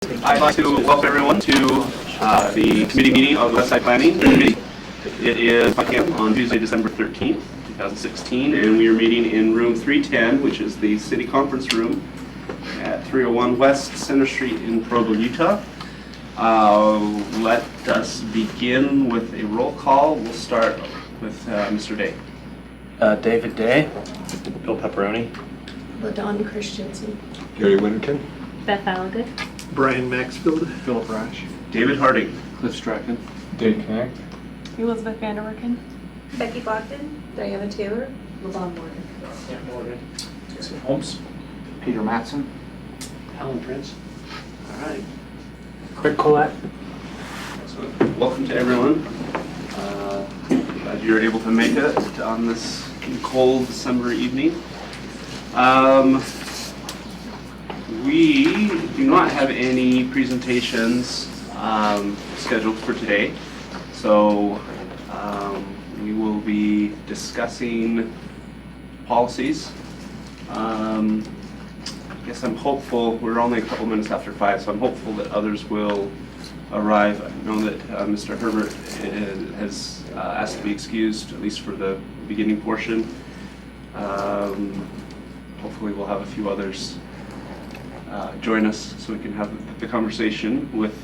I'd like to welcome everyone to the committee meeting of the West Side Planning Committee. It is 5 p.m. on Tuesday, December 13th, 2016, and we are meeting in room 310, which is the city conference room at 301 West Center Street in Provo, Utah. Let us begin with a roll call. We'll start with Mr. Day. David Day. Bill Pepperoni. LaDon Christensen. Gary Winterton. Beth Allagood. Brian Maxfield. Philip Rash. David Harding. Cliff Strachan. Dave Connect. Elizabeth Vanderwerken. Becky Bogdan. Diana Taylor. LaVon Morgan. Sam Morgan. Jason Holmes. Peter Mattson. Alan Prince. All right. Craig Collette. Excellent. Welcome to everyone. Glad you're able to make it on this cold December evening. We do not have any presentations scheduled for today, so we will be discussing policies. I guess I'm hopeful, we're only a couple minutes after 5, so I'm hopeful that others will arrive. I know that Mr. Herbert has asked to be excused, at least for the beginning portion. Hopefully we'll have a few others join us so we can have the conversation with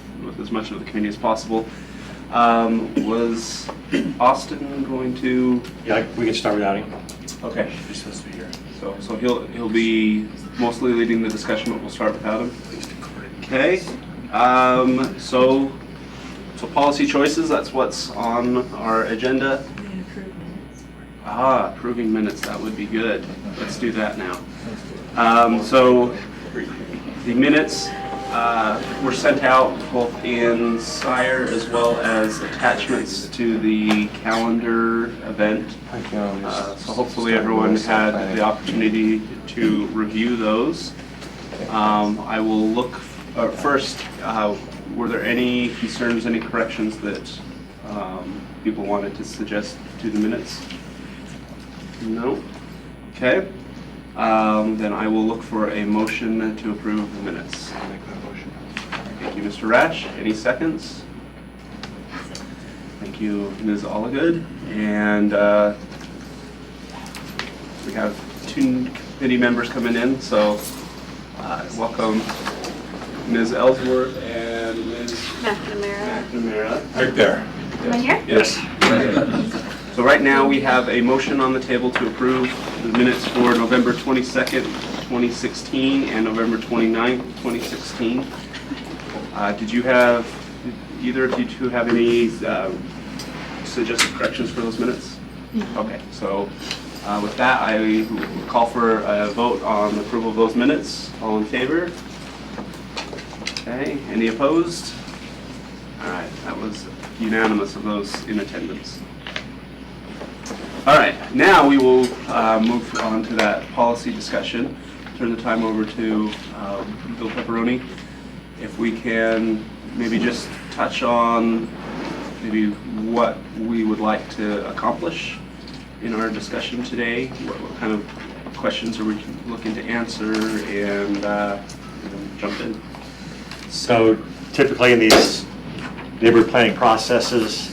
as much of the committee as possible. Was Austin going to? Yeah, we can start without him. Okay. He's supposed to be here. So he'll be mostly leading the discussion, but we'll start without him. Okay. So policy choices. That's what's on our agenda. Approving minutes. That would be good. Let's do that now. So the minutes were sent out both in Sire as well as attachments to the calendar event. So hopefully everyone had the opportunity to review those. I will look first. Were there any concerns, any corrections that people wanted to suggest to the minutes? No? Okay. Then I will look for a motion to approve the minutes. I'll make that motion. Thank you, Mr. Rash. Any seconds? Thank you, Ms. Allagood. And we have 2 committee members coming in, so welcome Ms. Ellsworth and Ms. McNamara. Right there. Am I here? Yes. So right now we have a motion on the table to approve the minutes for November 22nd, 2016 and November 29th, 2016. Did either of you two have any suggested corrections for those minutes? Okay, so with that I will call for a vote on approval of those minutes. All in favor? Okay, any opposed? All right, that was unanimous of those in attendance. All right, now we will move on to that policy discussion. Turn the time over to Bill Pepperoni. If we can maybe just touch on maybe what we would like to accomplish in our discussion today. What kind of questions are we looking to answer, and jump in. So typically in these neighborhood planning processes,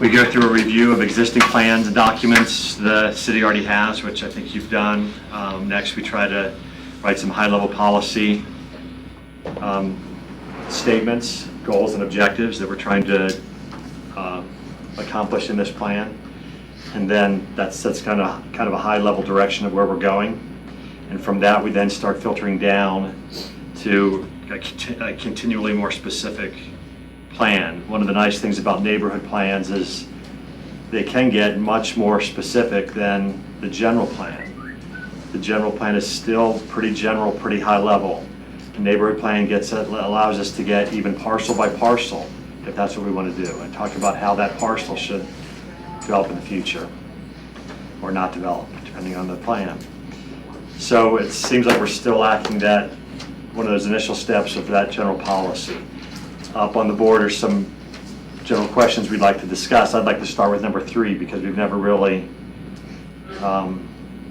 we go through a review of existing plans and documents the city already has, which I think you've done. Next, we try to write some high-level policy statements, goals, and objectives that we're trying to accomplish in this plan. And then that sets kind of a high-level direction of where we're going. And from that, we then start filtering down to a continually more specific plan. One of the nice things about neighborhood plans is they can get much more specific than the general plan. The general plan is still pretty general, pretty high level. The neighborhood plan allows us to get even parcel by parcel, if that's what we want to do, and talk about how that parcel should develop in the future, or not develop, depending on the plan. So it seems like we're still lacking that, one of those initial steps of that general policy. Up on the board are some general questions we'd like to discuss. I'd like to start with number 3 because we've never really,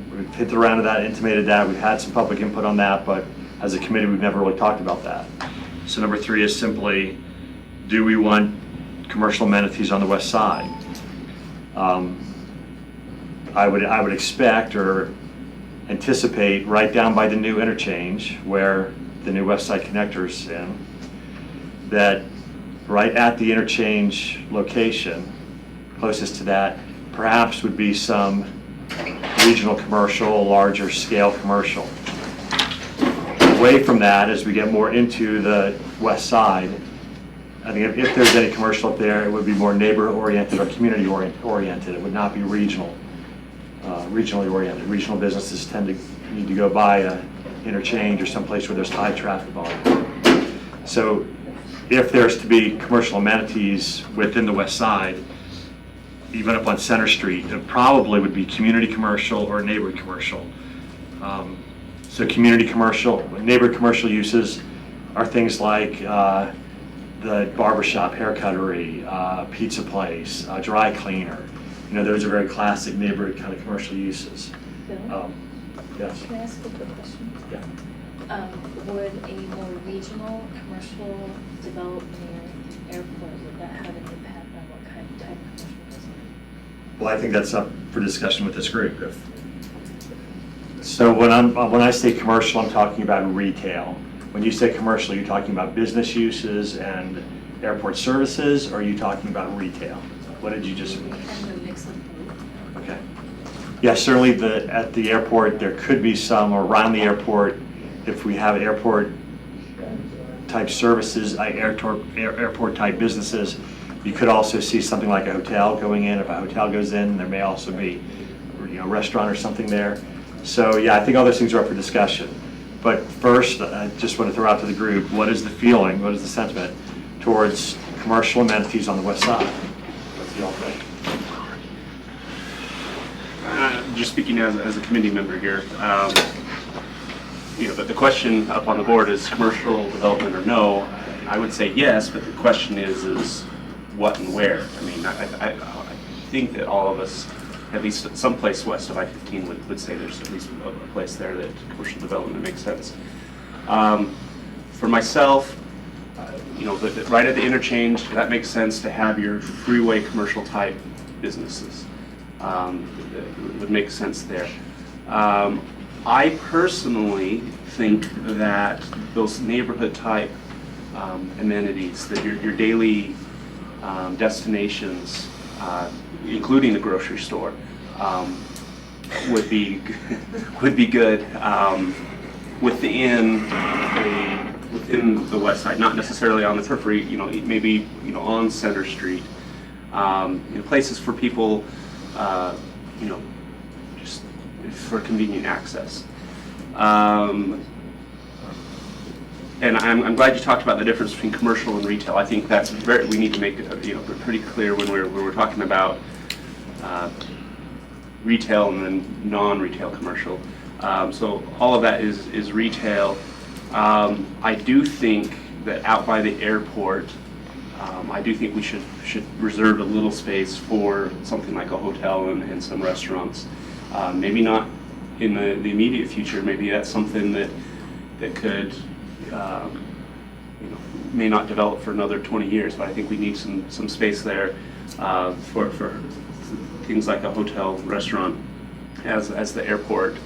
we've hit the round of that, intimated that, we've had some public input on that, but as a committee we've never really talked about that. So number 3 is simply, do we want commercial amenities on the west side? I would expect or anticipate right down by the new interchange where the new west side connector's in, that right at the interchange location, closest to that, perhaps would be some regional commercial, larger scale commercial. Away from that, as we get more into the west side, I think if there's any commercial up there, it would be more neighbor-oriented or community-oriented. It would not be regionally oriented. Regional businesses tend to need to go by an interchange or someplace where there's high traffic volume. So if there's to be commercial amenities within the west side, even up on Center Street, it probably would be community commercial or neighborhood commercial. So community commercial, neighborhood commercial uses are things like the barbershop, haircuttery, pizza place, dry cleaner. You know, those are very classic neighborhood kind of commercial uses. Bill, Yes. can I ask a quick question? Yeah. Would a more regional commercial development near airport, would that have an impact on what kind of type of commercial business? Well, I think that's up for discussion with this group. So when I say commercial, I'm talking about retail. When you say commercial, you're talking about business uses and airport services, or are you talking about retail? What did you just? Kind of a mix of both. Okay. Yeah, certainly at the airport, there could be some, or around the airport, if we have airport type services, airport type businesses, you could also see something like a hotel going in. If a hotel goes in, there may also be a restaurant or something there. So yeah, I think all those things are up for discussion. But first, I just want to throw out to the group, what is the feeling, what is the sentiment towards commercial amenities on the west side? What's the all think? Just speaking as a committee member here, but the question up on the board is commercial development or no. I would say yes, but the question is what and where. I mean, I think that all of us, at least someplace west of I-15, would say there's at least a place there that commercial development makes sense. For myself, right at the interchange, that makes sense to have your freeway commercial type businesses. It would make sense there. I personally think that those neighborhood type amenities, that your daily destinations, including the grocery store, would be good within the west side, not necessarily on the periphery. Maybe on Center Street, places for people, just for convenient access. And I'm glad you talked about the difference between commercial and retail. I think that's we need to make it pretty clear when we're talking about retail and then non-retail commercial. So all of that is retail. I do think that out by the airport, I do think we should reserve a little space for something like a hotel and some restaurants. Maybe not in the immediate future. Maybe that's something that could may not develop for another 20 years. But I think we need some space there for things like a hotel, restaurant, as the airport.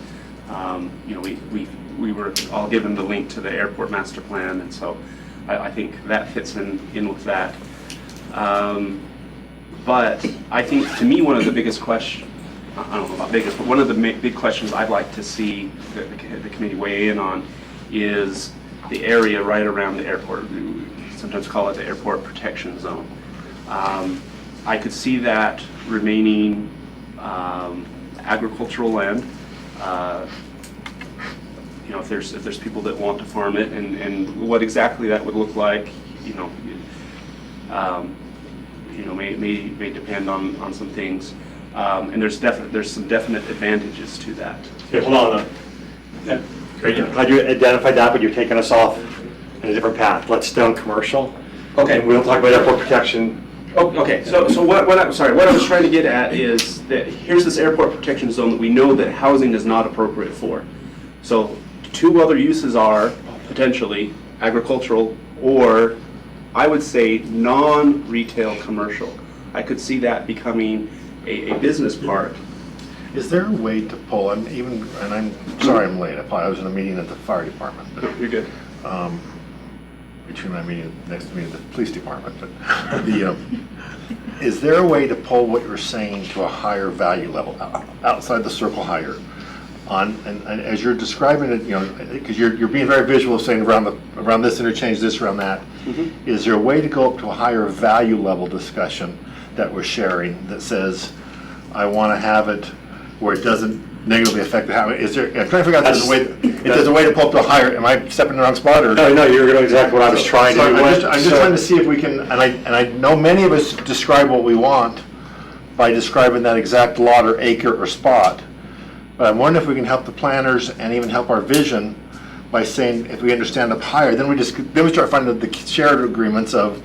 We were all given the link to the airport master plan, and so I think that fits in with that. But I think, to me, one of the biggest questions, I don't know about biggest, but one of the big questions I'd like to see the committee weigh in on is the area right around the airport. We sometimes call it the airport protection zone. I could see that remaining agricultural land. If there's people that want to farm it, and what exactly that would look like, may depend on some things. And there's some definite advantages to that. Okay, hold on. Great. Glad you identified that, but you're taking us off in a different path. Let's stay on commercial. Okay. And we'll talk about airport protection. Oh, okay. So what I was trying to get at is that here's this airport protection zone that we know that housing is not appropriate for. So two other uses are potentially agricultural or I would say non-retail commercial. I could see that becoming a business park. Is there a way to pull, and I'm sorry I'm late, I was in a meeting at the fire department, but, You're good. between my meeting, next meeting at the police department, but is there a way to pull what you're saying to a higher value level, outside the circle higher? And as you're describing it, because you're being very visual, saying around this interchange, this, around that. Mm-hmm. Is there a way to go up to a higher value level discussion that we're sharing that says, I want to have it where it doesn't negatively affect the habit? I'm trying to figure out if there's a way to pull up to a higher, am I stepping in the wrong spot, or? No, you're doing exactly what I was trying to do. I'm just trying to see if we can, and I know many of us describe what we want by describing that exact lot or acre or spot. But I'm wondering if we can help the planners and even help our vision by saying, if we understand up higher, then we start finding the shared agreements of,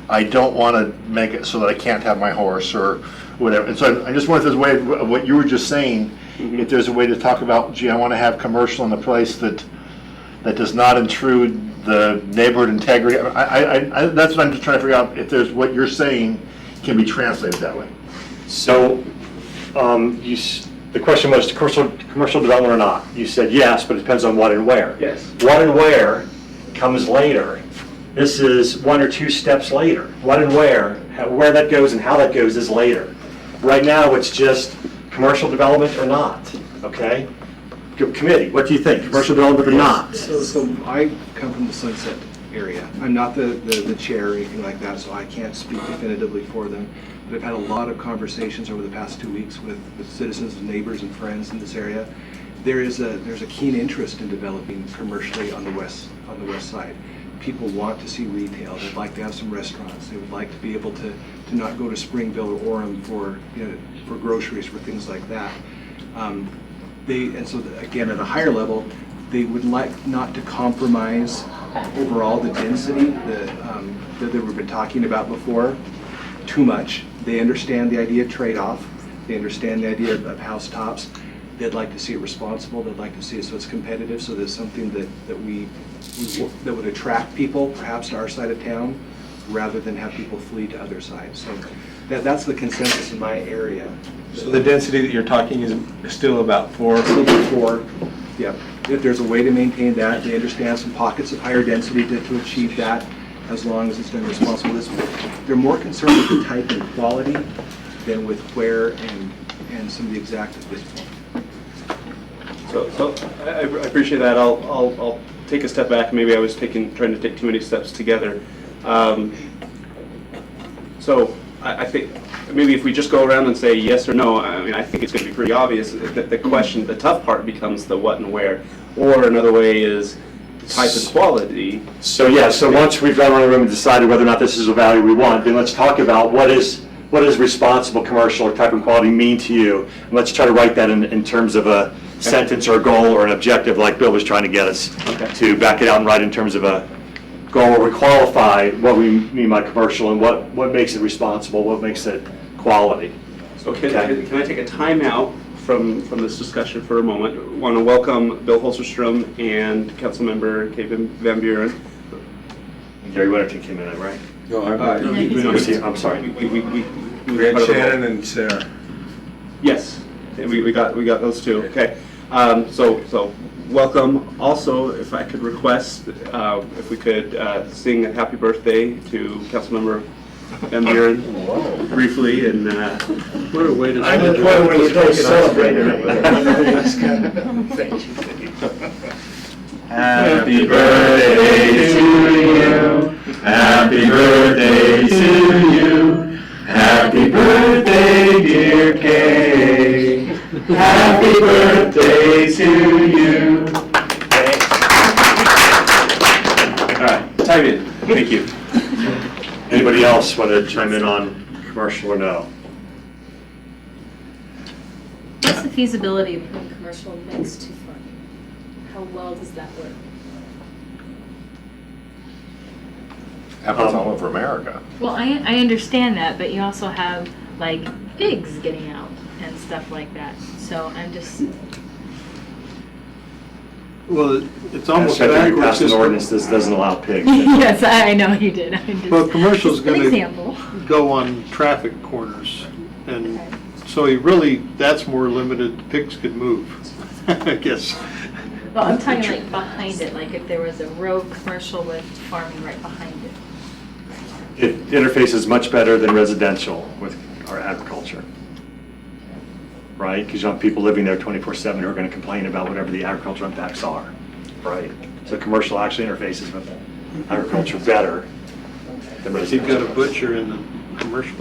I don't want to make it so that I can't have my horse or whatever. And so I just wonder if there's a way of what you were just saying, if there's a way to talk about, gee, I want to have commercial in a place that does not intrude the neighborhood integrity. That's what I'm just trying to figure out, if there's what you're saying can be translated that way. So, the question was commercial development or not? You said yes, but it depends on what and where. Yes. What and where comes later. This is 1 or 2 steps later. What and where that goes and how that goes is later. Right now, it's just commercial development or not, okay? Committee, what do you think? Commercial development or not? So I come from the Sunset area. I'm not the chair or anything like that, so I can't speak definitively for them. But I've had a lot of conversations over the past 2 weeks with citizens, neighbors, and friends in this area. There's a keen interest in developing commercially on the west side. People want to see retail. They'd like to have some restaurants. They would like to be able to not go to Springville or Orem for groceries, for things like that. And so again, at a higher level, they would like not to compromise overall the density that we've been talking about before too much. They understand the idea of trade-off. They understand the idea of housetops. They'd like to see it responsible. They'd like to see it so it's competitive, so there's something that would attract people perhaps to our side of town rather than have people flee to other sides. So that's the consensus in my area. So the density that you're talking is still about 4? Yep. If there's a way to maintain that, they understand some pockets of higher density to achieve that, as long as it's done responsibly. They're more concerned with the type and quality than with where and some of the exact at this point. So I appreciate that. I'll take a step back. Maybe I was trying to take too many steps together. So I think maybe if we just go around and say yes or no, I mean, I think it's going to be pretty obvious that the question, the tough part becomes the what and where. Or another way is type and quality. So once we've gone around the room and decided whether or not this is a value we want, then let's talk about what does responsible commercial or type and quality mean to you? And let's try to write that in terms of a sentence or a goal or an objective, like Bill was trying to get us to back it out and write in terms of a goal where we qualify what we mean by commercial and what makes it responsible, what makes it quality. So can I take a timeout from this discussion for a moment? I want to welcome Bill Holsterstrom and Councilmember Kay Van Buren. Gary Winterton came in, right? No, I'm sorry. We had Shannon and Sarah. Yes, we got those two. Okay. So welcome. Also, if I could request, if we could sing a happy birthday to Councilmember Van Buren briefly, and What a way to celebrate Happy birthday to you. Happy birthday to you. Happy birthday, dear Kay. Happy birthday to you. all right, time in. Thank you. Anybody else want to chime in on commercial or no? What's the feasibility of putting commercial next to farming? How well does that work? Happens all over America. Well, I understand that, but you also have like pigs getting out and stuff like that. So I'm just. Well, it's I'm almost sorry, we backwards. passed an Just- ordinance that doesn't allow pigs. Yes, I know you did. I just, Well, commercial's just an gonna example. go on traffic corners, and so you really, that's more limited, pigs could move, I guess. Well, I'm talking like behind it, like if there was a road commercial with farming right behind it. It interfaces much better than residential with our agriculture, right? Because you don't have people living there 24/7 who are going to complain about whatever the agricultural impacts are, right? So commercial actually interfaces with agriculture better than If you've got a residential. butcher in the commercial.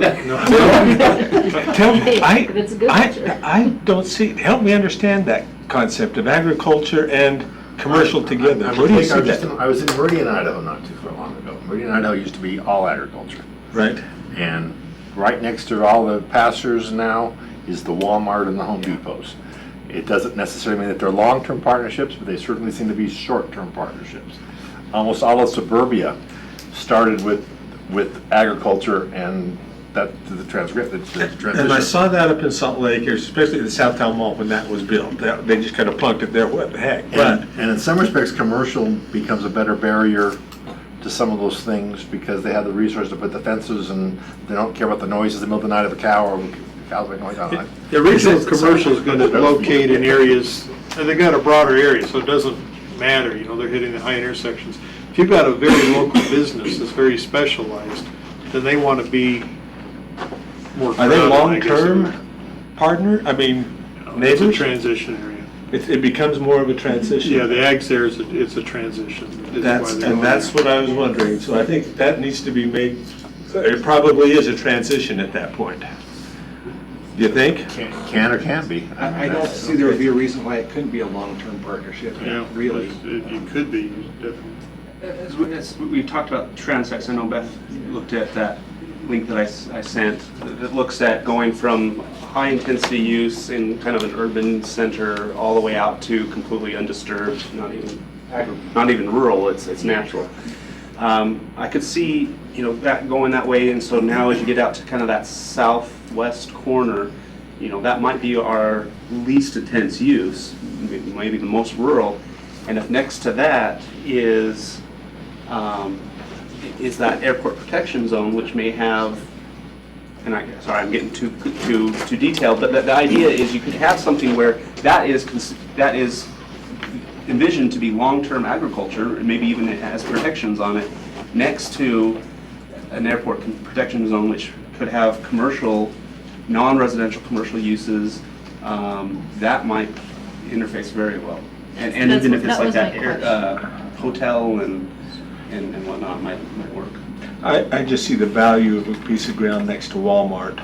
Tell me, If it's a good picture. I don't see, help me understand that concept of agriculture and commercial together. Where do you see that? I was in Meridian, Idaho not too far long ago. Meridian, Idaho used to be all agriculture. Right. And right next to all the pastures now is the Walmart and the Home Depots. It doesn't necessarily mean that they're long-term partnerships, but they certainly seem to be short-term partnerships. Almost all of suburbia started with agriculture, and that the transition. And I saw that up in Salt Lake, especially the Southtown Mall when that was built. They just kind of plunked it there, what the heck? But And in some respects, commercial becomes a better barrier to some of those things because they have the resources to put the fences, and they don't care about the noises in the middle of the night of a cow or cows make noise all night. The original commercial is gonna locate in areas, and they got a broader area, so it doesn't matter, they're hitting the high intersections. If you've got a very local business that's very specialized, then they wanna be more. are they crowded, I guess. long-term partner? I mean, It's a neighbors? transition area. It becomes more of a transition. Yeah, the ags there it's a transition. Is why they want That's it. what I was wondering. So I think that needs to be made, it probably is a transition at that point. Do you think? Can or can't be. I don't see there would be a reason why it couldn't be a long-term partnership, Yeah, really. You could be, definitely. As we've talked about transects, I know Beth looked at that link that I sent that looks at going from high-intensity use in kind of an urban center all the way out to completely undisturbed, not even rural, it's natural. I could see, that going that way, and so now as you get out to kind of that southwest corner, that might be our least intense use, maybe the most rural. And if next to that is that airport protection zone, which may have, and sorry, I'm getting too detailed, but the idea is you could have something where that is envisioned to be long-term agriculture, and maybe even it has protections on it, next to an airport protection zone, which could have commercial, non-residential commercial uses, that might interface very well. And even if it's like that hotel and whatnot might work. I just see the value of a piece of ground next to Walmart,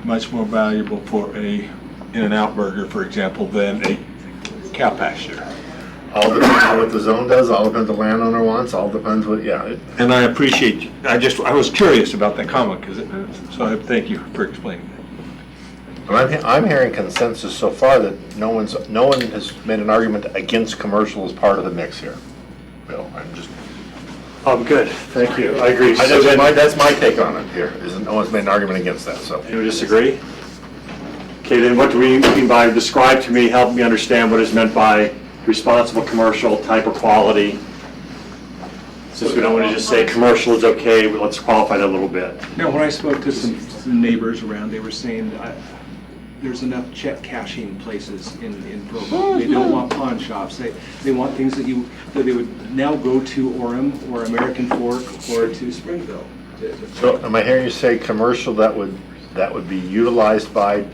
much more valuable for a In-N-Out burger, for example, than a cow pasture. All depends on what the zone does, all depends on the landowner wants, all depends what, And I appreciate, I was curious about that comment, so I thank you for explaining that. I'm hearing consensus so far that no one has made an argument against commercial as part of the mix here. Bill, I'm just, Good, thank you, I agree. So that's then, that's my take on it here, is that no one's made an argument against that, so. anyone disagree? Okay, then what do we mean by describe to me, help me understand what is meant by responsible commercial type or quality? Since we don't want to just say commercial is okay, let's qualify that a little bit. Now, when I spoke to some neighbors around, they were saying there's enough check cashing places in Provo. They don't want pawn shops. They want things that they would now go to Orem or American Fork or to Springville. So am I hearing you say commercial that would be utilized by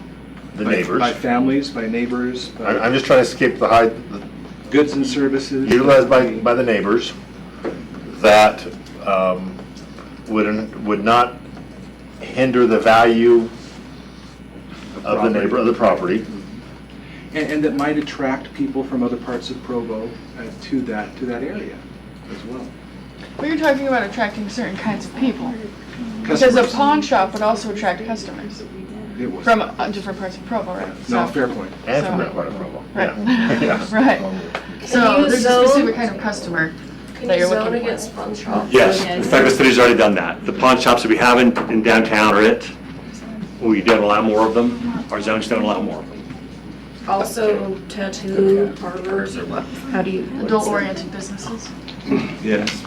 the neighbors? By families, by neighbors, I'm by just trying to escape the goods and services. utilized by the neighbors that would not hinder the value of the property. And that might attract people from other parts of Provo to that area as well. But you're talking about attracting certain kinds of people. Because a Customers. pawn shop would also attract customers It was. from different parts of Provo, right? No, So- fair point. And from So- that part of Provo. Right. Yeah. Right. So you there's a zone- specific kind of customer Can that you you're zone looking for. against pawn shops? Yes, in fact, the city's already done that. The pawn shops that we have in downtown are it. We don't allow more of them. Our zones don't allow more of them. Also tattoo parlors or what, how do you? what's Adult-oriented businesses. Yes.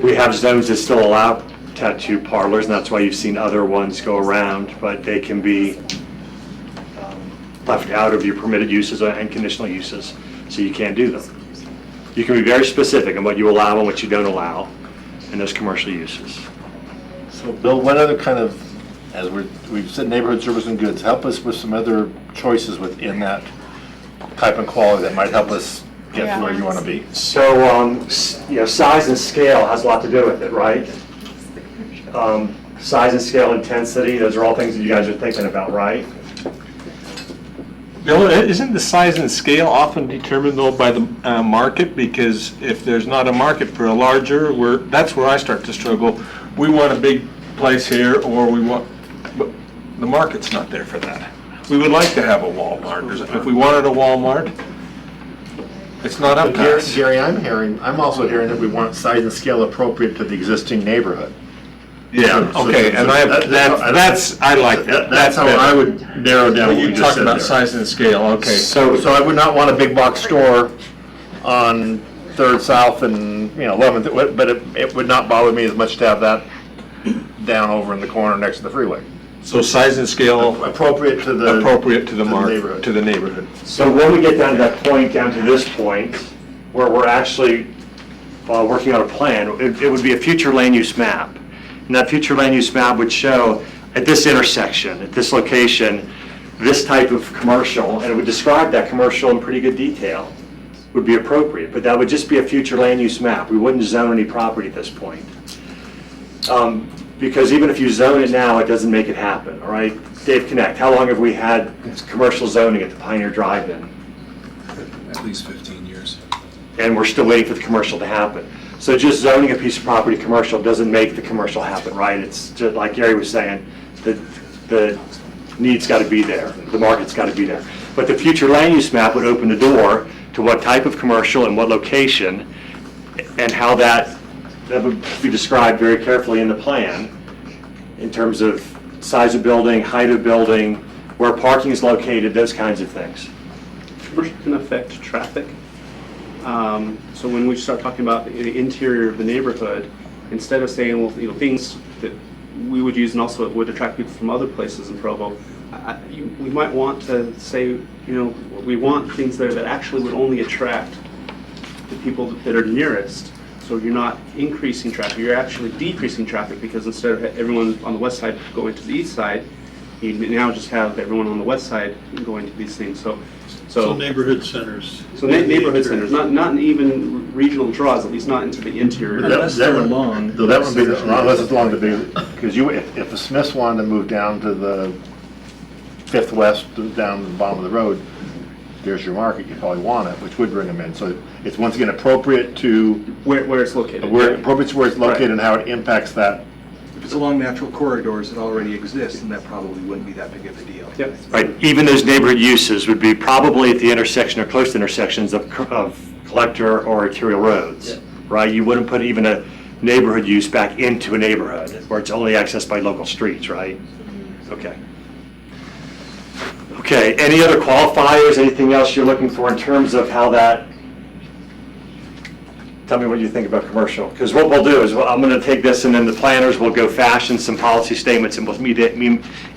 We have zones that still allow tattoo parlors, and that's why you've seen other ones go around, but they can be left out of your permitted uses and conditional uses, so you can't do them. You can be very specific on what you allow and what you don't allow in those commercial uses. So Bill, what other kind of, as we've said neighborhood service and goods, help us with some other choices within that type and quality that might help us get to where you want to be. So, size and scale has a lot to do with it, right? Size and scale, intensity, those are all things that you guys are thinking about, right? Bill, isn't the size and scale often determined though by the market? Because if there's not a market for a larger, that's where I start to struggle. We want a big place here, or but the market's not there for that. We would like to have a Walmart. If we wanted a Walmart, it's not up to us. Gary, I'm also hearing that we want size and scale appropriate to the existing neighborhood. Yeah, okay, and I like that. That's how I would narrow down what When you you just talk said about there. size and scale, okay. So I would not want a big box store on 3rd South and, 11th, but it would not bother me as much to have that down over in the corner next to the freeway. So size and scale Appropriate to the neighborhood. to the neighborhood. So when we get down to that point, down to this point, where we're actually working on a plan, it would be a future land use map. And that future land use map would show at this intersection, at this location, this type of commercial, and it would describe that commercial in pretty good detail, would be appropriate. But that would just be a future land use map. We wouldn't zone any property at this point. Because even if you zone it now, it doesn't make it happen, all right? Dave Connect, how long have we had commercial zoning at the Pioneer Drive-In? At least 15 years. And we're still waiting for the commercial to happen. So just zoning a piece of property commercial doesn't make the commercial happen, right? It's just like Gary was saying, the need's got to be there, the market's got to be there. But the future land use map would open the door to what type of commercial and what location, and how that would be described very carefully in the plan in terms of size of building, height of building, where parking is located, those kinds of things. Commercial can affect traffic. So when we start talking about the interior of the neighborhood, instead of saying, well, things that we would use and also would attract people from other places in Provo, we might want to say, we want things there that actually would only attract the people that are nearest. So you're not increasing traffic, you're actually decreasing traffic, because instead of everyone on the west side going to the east side, you now just have everyone on the west side going to these things. So neighborhood centers. So neighborhood centers, not even regional draws, at least not into the interior. Unless they're along. That would be, unless it's along the big, because if the Smiths wanted to move down to the 5th West, down to the bottom of the road, there's your market, you probably want it, which would bring them in. So it's once again appropriate to. Where it's located. Appropriate to where it's located and how it impacts that. If it's along natural corridors that already exist, then that probably wouldn't be that big of a deal. Yep. Right, even those neighborhood uses would be probably at the intersection or close intersections of collector or arterial roads, Yeah. right? You wouldn't put even a neighborhood use back into a neighborhood where it's only accessed by local streets, right? Okay. Okay, any other qualifiers, anything else you're looking for in terms of how that, tell me what you think about commercial. Because what we'll do is, I'm going to take this and then the planners will go fashion some policy statements and we'll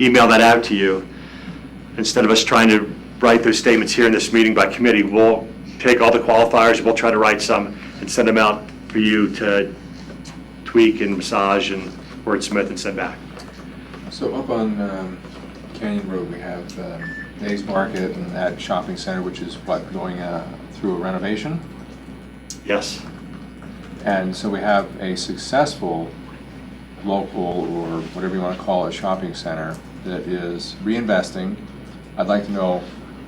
email that out to you. Instead of us trying to write those statements here in this meeting by committee, we'll take all the qualifiers, we'll try to write some and send them out for you to tweak and massage and wordsmith and send back. So up on Canyon Road, we have Dave's Market and that shopping center, which is going through a renovation. Yes. And so we have a successful local, or whatever you want to call it, shopping center that is reinvesting. I'd like to know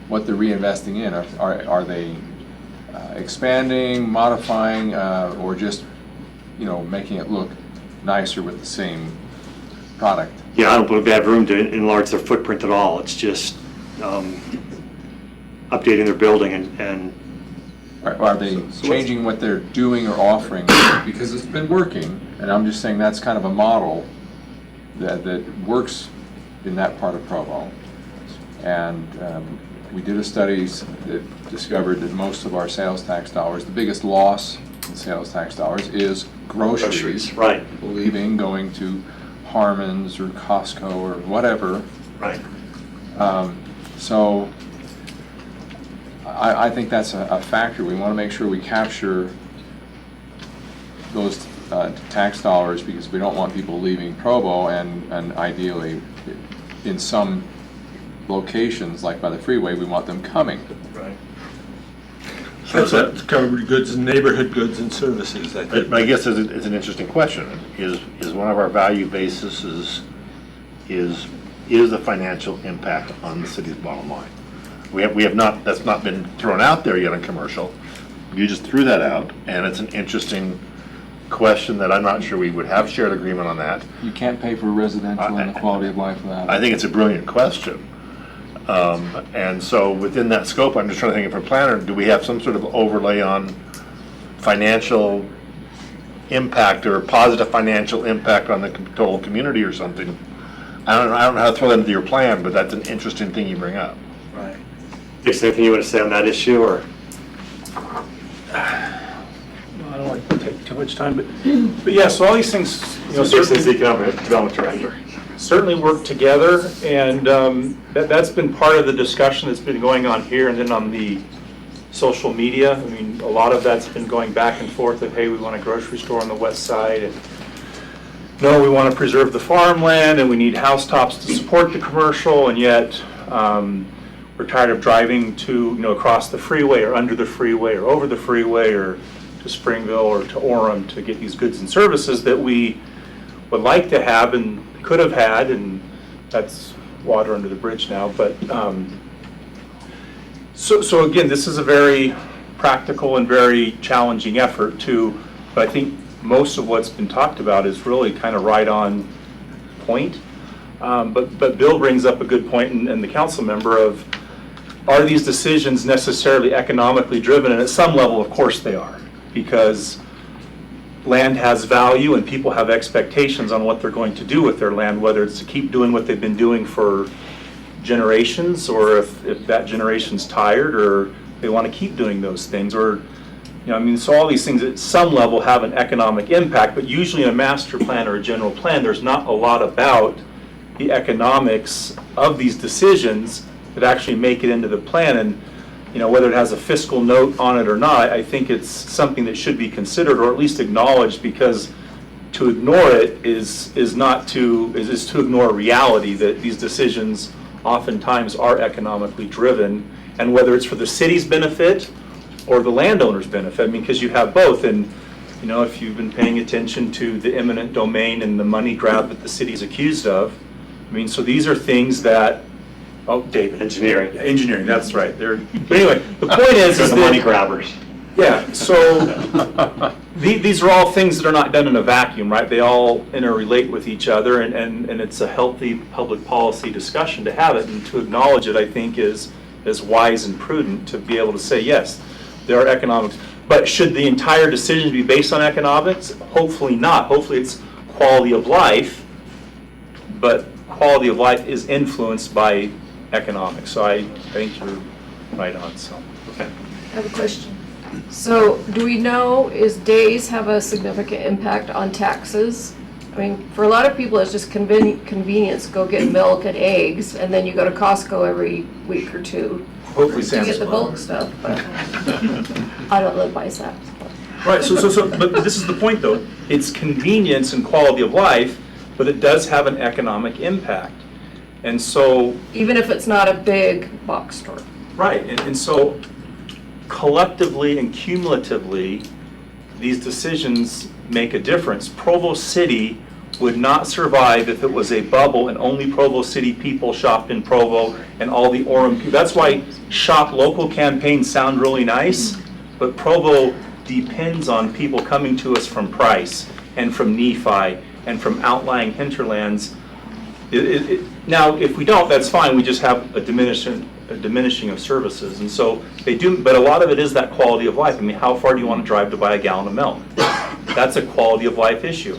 what they're reinvesting in. Are they expanding, modifying, or just, making it look nicer with the same product? Yeah, I don't believe they have room to enlarge their footprint at all. It's just updating their building and Are they changing what they're doing or offering? Because it's been working, and I'm just saying that's kind of a model that works in that part of Provo. And We did a study that discovered that most of our sales tax dollars, the biggest loss in sales tax dollars is groceries. Right, Leaving, going to Harmon's or Costco or whatever. right. So I think that's a factor. We want to make sure we capture those tax dollars because we don't want people leaving Provo and ideally in some locations, like by the freeway, we want them coming. Right. So that's covered goods and neighborhood goods and services, I think. But I guess it's an interesting question. Is one of our value bases is the financial impact on the city's bottom line? We have not, that's not been thrown out there yet in commercial. You just threw that out, and it's an interesting question that I'm not sure we would have shared agreement on that. You can't pay for residential and the quality of life without it. I think it's a brilliant question. And so within that scope, I'm just trying to think of a planner, do we have some sort of overlay on financial impact or positive financial impact on the total community or something? I don't know how to throw that into your plan, but that's an interesting thing you bring up. Right. Is there anything you want to say on that issue, or? I don't like to take too much time, but yeah, so all these things, Citizens Economic Development Director. certainly work together, and that's been part of the discussion that's been going on here and then on the social media. I mean, a lot of that's been going back and forth of, hey, we want a grocery store on the west side, and no, we want to preserve the farmland, and we need housetops to support the commercial, and yet we're tired of driving to, across the freeway or under the freeway or over the freeway or to Springville or to Orem to get these goods and services that we would like to have and could have had, and that's water under the bridge now. But so again, this is a very practical and very challenging effort but I think most of what's been talked about is really kind of right on point. But Bill brings up a good point, and the council member of, are these decisions necessarily economically driven? And at some level, of course they are, because land has value and people have expectations on what they're going to do with their land, whether it's to keep doing what they've been doing for generations, or if that generation's tired, or they want to keep doing those things, or so all these things at some level have an economic impact, but usually in a master plan or a general plan, there's not a lot about the economics of these decisions that actually make it into the plan. And whether it has a fiscal note on it or not, I think it's something that should be considered or at least acknowledged, because to ignore it is to ignore reality that these decisions oftentimes are economically driven, and whether it's for the city's benefit or the landowner's benefit, because you have both. And if you've been paying attention to the eminent domain and the money grab that the city's accused of, so these are things that, David. Engineering, that's right. But anyway, the point is the that, money grabbers. Yeah, so these are all things that are not done in a vacuum, right? They all interrelate with each other, and it's a healthy public policy discussion to have it, and to acknowledge it, I think, is wise and prudent to be able to say, yes, there are economics. But should the entire decision be based on economics? Hopefully not. Hopefully it's quality of life, but quality of life is influenced by economics. So I think you're right on. So, okay. I have a question. So do we know, is days have a significant impact on taxes? For a lot of people, it's just convenience, go get milk and eggs, and then you go to Costco every week or two. Hopefully to Sam's get the well. bulk stuff, but I don't live by Sam's. Right, but this is the point though. It's convenience and quality of life, but it does have an economic impact. And so, even if it's not a big box store. right, and so collectively and cumulatively, these decisions make a difference. Provo City would not survive if it was a bubble and only Provo City people shopped in Provo and all the Orem people. That's why shop local campaigns sound really nice, but Provo depends on people coming to us from Price and from Nephi and from outlying hinterlands. Now, if we don't, that's fine. We just have a diminishing of services. And so they do, but a lot of it is that quality of life. How far do you want to drive to buy a gallon of milk? That's a quality of life issue.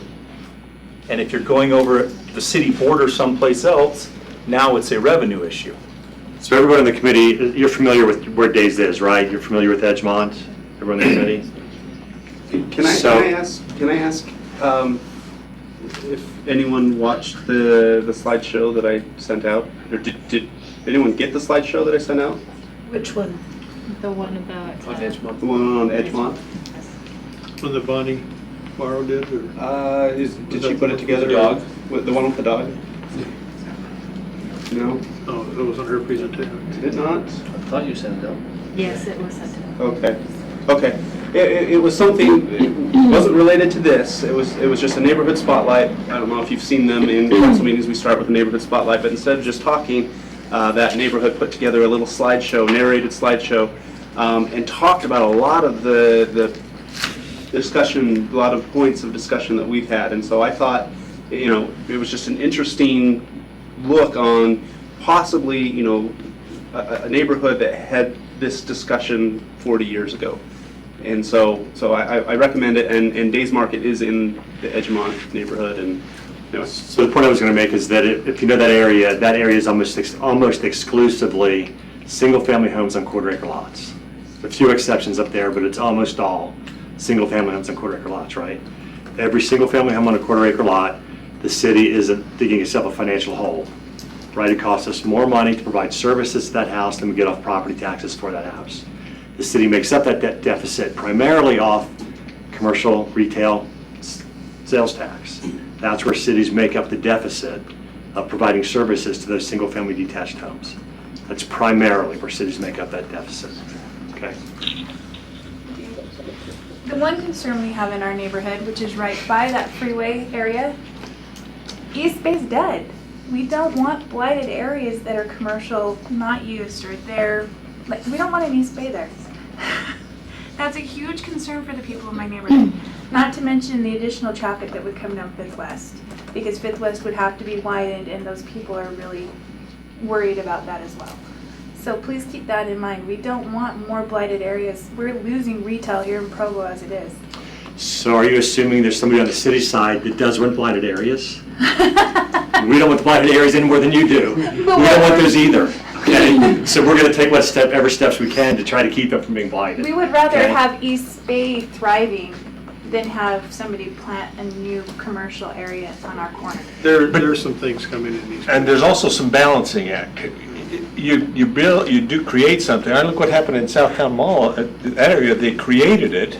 And if you're going over the city border someplace else, now it's a revenue issue. So everyone in the committee, you're familiar with where Days is, right? You're familiar with Edgemont, everyone in the committee? Can I ask if anyone watched the slideshow that I sent out? Or did anyone get the slideshow that I sent out? Which one? The one about. The one on Edgemont? When the Bonnie Morrow did, or? Did she put it together? The one with the dog? No? Oh, it wasn't her presentation. Did it not? I thought you sent it out. Yes, it was sent out. Okay. It was something, it wasn't related to this. It was just a neighborhood spotlight. I don't know if you've seen them in council meetings. We start with a neighborhood spotlight, but instead of just talking, that neighborhood put together a little slideshow, narrated slideshow, and talked about a lot of the discussion, a lot of points of discussion that we've had. And so I thought, it was just an interesting look on possibly, a neighborhood that had this discussion 40 years ago. And so I recommend it, and Days Market is in the Edgemont neighborhood. And So the point I was going to make is that if you know that area is almost exclusively single-family homes on quarter-acre lots. A few exceptions up there, but it's almost all single-family homes on quarter-acre lots, right? Every single-family home on a quarter-acre lot, the city is digging itself a financial hole, right? It costs us more money to provide services to that house than we get off property taxes for that house. The city makes up that debt deficit primarily off commercial retail sales tax. That's where cities make up the deficit of providing services to those single-family detached homes. That's primarily where cities make up that deficit. Okay. The one concern we have in our neighborhood, which is right by that freeway area, East Bay's dead. We don't want blighted areas that are commercial, not used, or they're, we don't want an East Bay there. That's a huge concern for the people in my neighborhood. Not to mention the additional traffic that would come down Fifth West, because Fifth West would have to be widened, and those people are really worried about that as well. So please keep that in mind. We don't want more blighted areas. We're losing retail here in Provo as it is. So are you assuming there's somebody on the city side that does want blighted areas? We don't want blighted areas any more than you do. We don't want those either. Okay, so we're going to take every steps we can to try to keep them from being blighted. We would rather Okay? have East Bay thriving than have somebody plant a new commercial area on our corner. There are some things coming in these. And there's also some balancing act. You do create something. I look what happened in Southtown Mall, that area, they created it,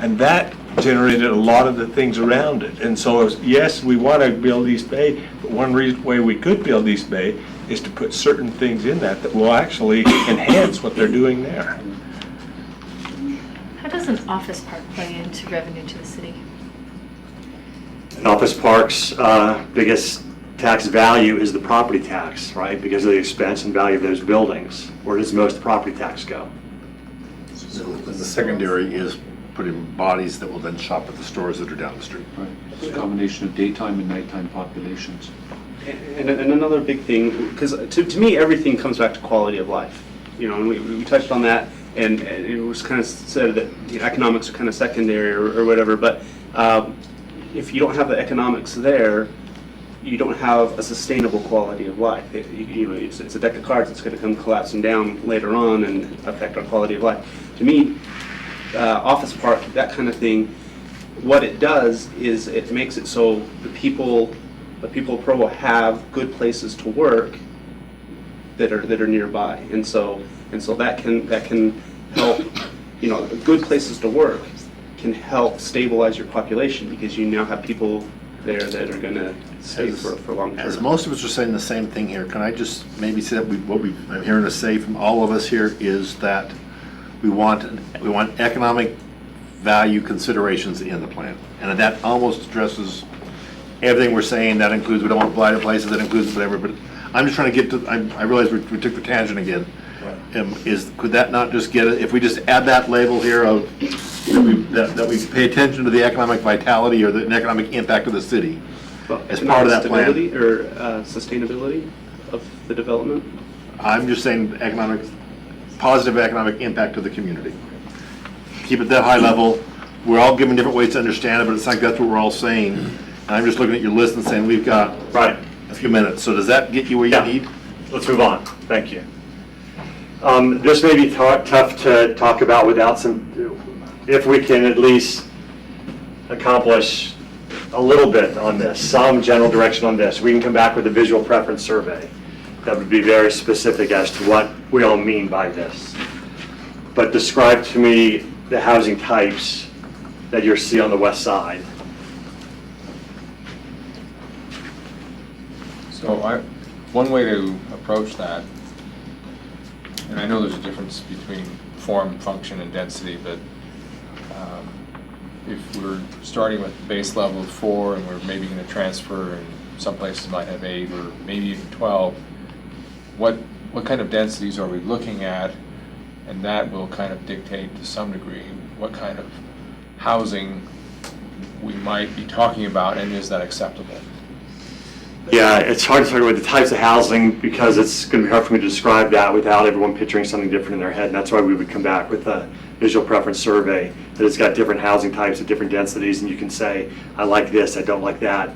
and that generated a lot of the things around it. And so, yes, we want to build East Bay, but one way we could build East Bay is to put certain things in that will actually enhance what they're doing there. How does an office park play into revenue to the city? And Office Park's biggest tax value is the property tax, right? Because of the expense and value of those buildings. Where does most property tax go? The secondary is putting bodies that will then shop at the stores that are down the street. Right. It's a combination of daytime and nighttime populations. And another big thing, because to me, everything comes back to quality of life. And we touched on that, and it was kind of said that economics are kind of secondary or whatever, but if you don't have the economics there, you don't have a sustainable quality of life. It's a deck of cards that's going to come collapsing down later on and affect our quality of life. To me, office park, that kind of thing, what it does is it makes it so the people of Provo have good places to work that are nearby, and so that can help. Good places to work can help stabilize your population because you now have people there that are going to stay for long term. As most of us are saying the same thing here, can I just maybe say that I'm hearing us say from all of us here is that we want economic value considerations in the plan, and that almost addresses everything we're saying. That includes we don't want blighted places. That includes whatever. But I'm just trying to get to. I realize we took the tangent again. Could that not just get it if we just add that label here of that we pay attention to the economic vitality or the economic impact of the city as part of that plan? Stability or sustainability of the development? I'm just saying positive economic impact to the community. Keep it that high level. We're all given different ways to understand it, but it's like that's what we're all saying. And I'm just looking at your list and saying we've got a few minutes. So does that get you where you need? Let's move on. Thank you. This may be tough to talk about without some, if we can at least accomplish a little bit on this, some general direction on this. We can come back with a visual preference survey that would be very specific as to what we all mean by this. But describe to me the housing types that you see on the west side. So one way to approach that, and I know there's a difference between form, function, and density, but if we're starting with base level of 4 and we're maybe going to transfer, and some places might have 8 or maybe even 12, what kind of densities are we looking at? And that will kind of dictate to some degree what kind of housing we might be talking about, and is that acceptable? Yeah, it's hard to talk about the types of housing because it's going to be hard for me to describe that without everyone picturing something different in their head. And that's why we would come back with a visual preference survey that has got different housing types at different densities, and you can say, I like this, I don't like that.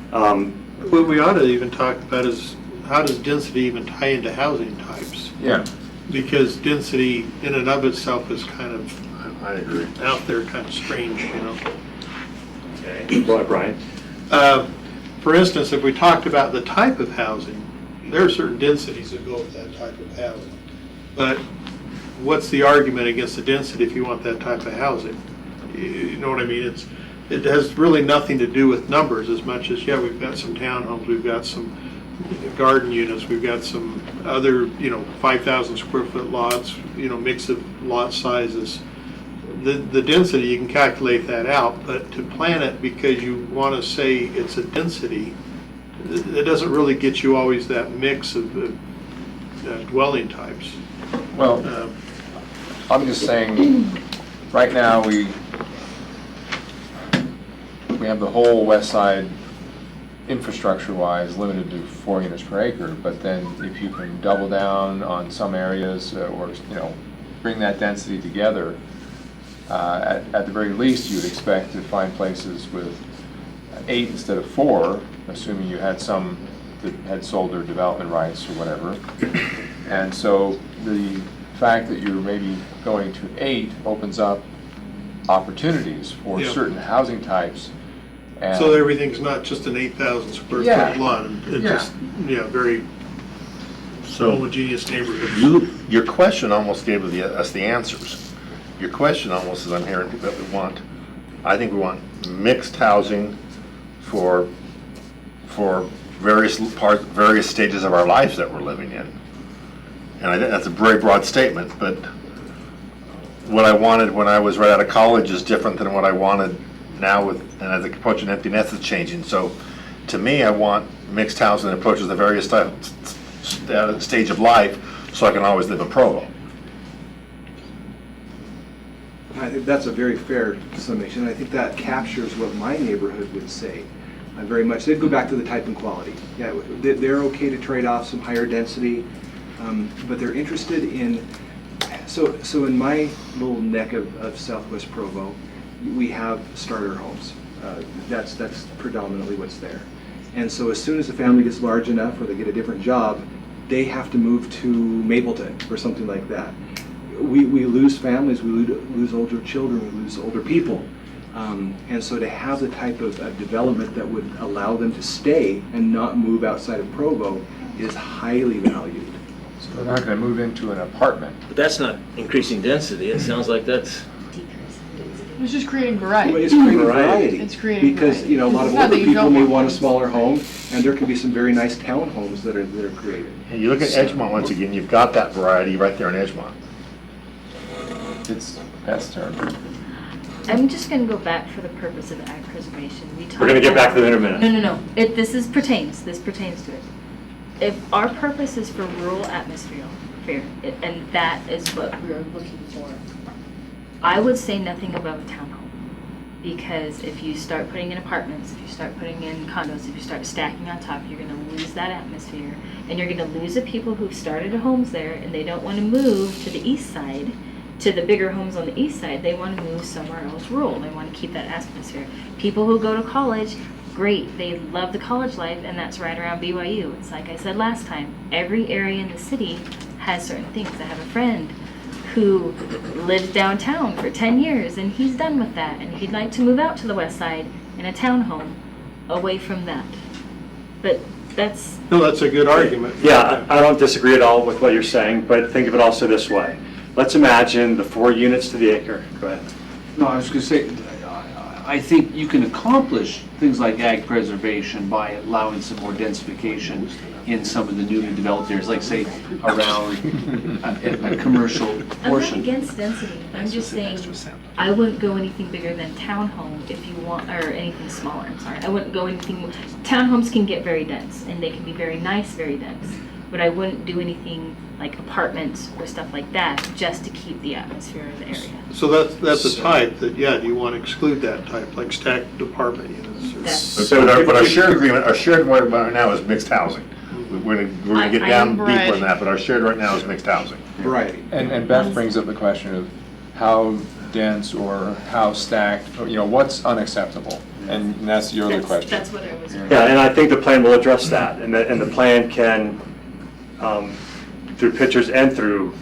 What we ought to even talk about is how does density even tie into housing types? Yeah. Because density in and of itself is kind of, I agree. out there, kind of strange, you know. Okay, go ahead, Brian. For instance, if we talked about the type of housing, there are certain densities that go with that type of housing. But what's the argument against the density if you want that type of housing? You know what I mean? It has really nothing to do with numbers as much as, yeah, we've got some townhomes, we've got some garden units, we've got some other, 5,000 square foot lots, mix of lot sizes. The density, you can calculate that out, but to plan it because you want to say it's a density, it doesn't really get you always that mix of dwelling types. Well, I'm just saying, right now we have the whole west side infrastructure-wise limited to 4 units per acre, but then if you can double down on some areas or bring that density together, at the very least you would expect to find places with 8 instead of 4, assuming you had some that had sold their development rights or whatever. And so the fact that you're maybe going to 8 opens up opportunities for Yeah. certain housing types. And So everything's not just an 8,000 square Yeah. foot lot, it's Yeah. just, very So homogeneous neighborhood. your question almost gave us the answers. Your question almost is, I'm hearing that I think we want mixed housing for various stages of our lives that we're living in. And I think that's a very broad statement, but what I wanted when I was right out of college is different than what I wanted now and as I approach an empty nest is changing. So to me, I want mixed housing that approaches the various stage of life so I can always live in Provo. I think that's a very fair summation. I think that captures what my neighborhood would say. Very much, they'd go back to the type and quality. Yeah, they're okay to trade off some higher density, but they're interested in, so in my little neck of Southwest Provo, we have starter homes. That's predominantly what's there. And so as soon as the family gets large enough or they get a different job, they have to move to Mapleton or something like that. We lose families, we lose older children, we lose older people. And so to have the type of development that would allow them to stay and not move outside of Provo is highly valued. So they're not going to move into an apartment. But that's not increasing density. It sounds like that's It's just creating variety. Well, it's creating variety. It's creating Because, variety. a lot of It's not older that you people don't may want want a them. smaller home, and there can be some very nice townhomes that are created. And you look at Edgemont once again, you've got that variety right there in Edgemont. That's terrible. I'm just gonna go back for the purpose of ag preservation. We're going to get back to that in a minute. No. This pertains to it. If our purpose is for rural atmosphere, and that is what we're looking for, I would say nothing above a townhome. Because if you start putting in apartments, if you start putting in condos, if you start stacking on top, you're gonna lose that atmosphere. And you're gonna lose the people who've started homes there and they don't wanna move to the east side, to the bigger homes on the east side. They wanna move somewhere else rural. They wanna keep that atmosphere. People who go to college, great, they love the college life, and that's right around BYU. It's like I said last time, every area in the city has certain things. I have a friend who lives downtown for 10 years and he's done with that and he'd like to move out to the west side in a townhome away from that. But that's... No, that's a good argument. Yeah, I don't disagree at all with what you're saying, but think of it also this way. Let's imagine the 4 units to the acre. Go ahead. No, I was going to say, I think you can accomplish things like ag preservation by allowing some more densification in some of the newly developed areas, like say around a commercial I'm not portion. against density. I'm just saying I wouldn't go anything bigger than townhome if you want, or anything smaller, I'm sorry. I wouldn't go anything, townhomes can get very dense and they can be very nice, very dense. But I wouldn't do anything like apartments or stuff like that just to keep the atmosphere of the area. So that's a type that, yeah, do you want to exclude that type, like stacked apartment units? That's- But our shared agreement right now is mixed housing. We're gonna get down deeper in that, but our shared right now is mixed housing. Right. And Beth brings up the question of how dense or how stacked, or, you know, what's unacceptable? And that's your other question. That's what I was. Yeah, and I think the plan will address that, and the plan can, through pictures and through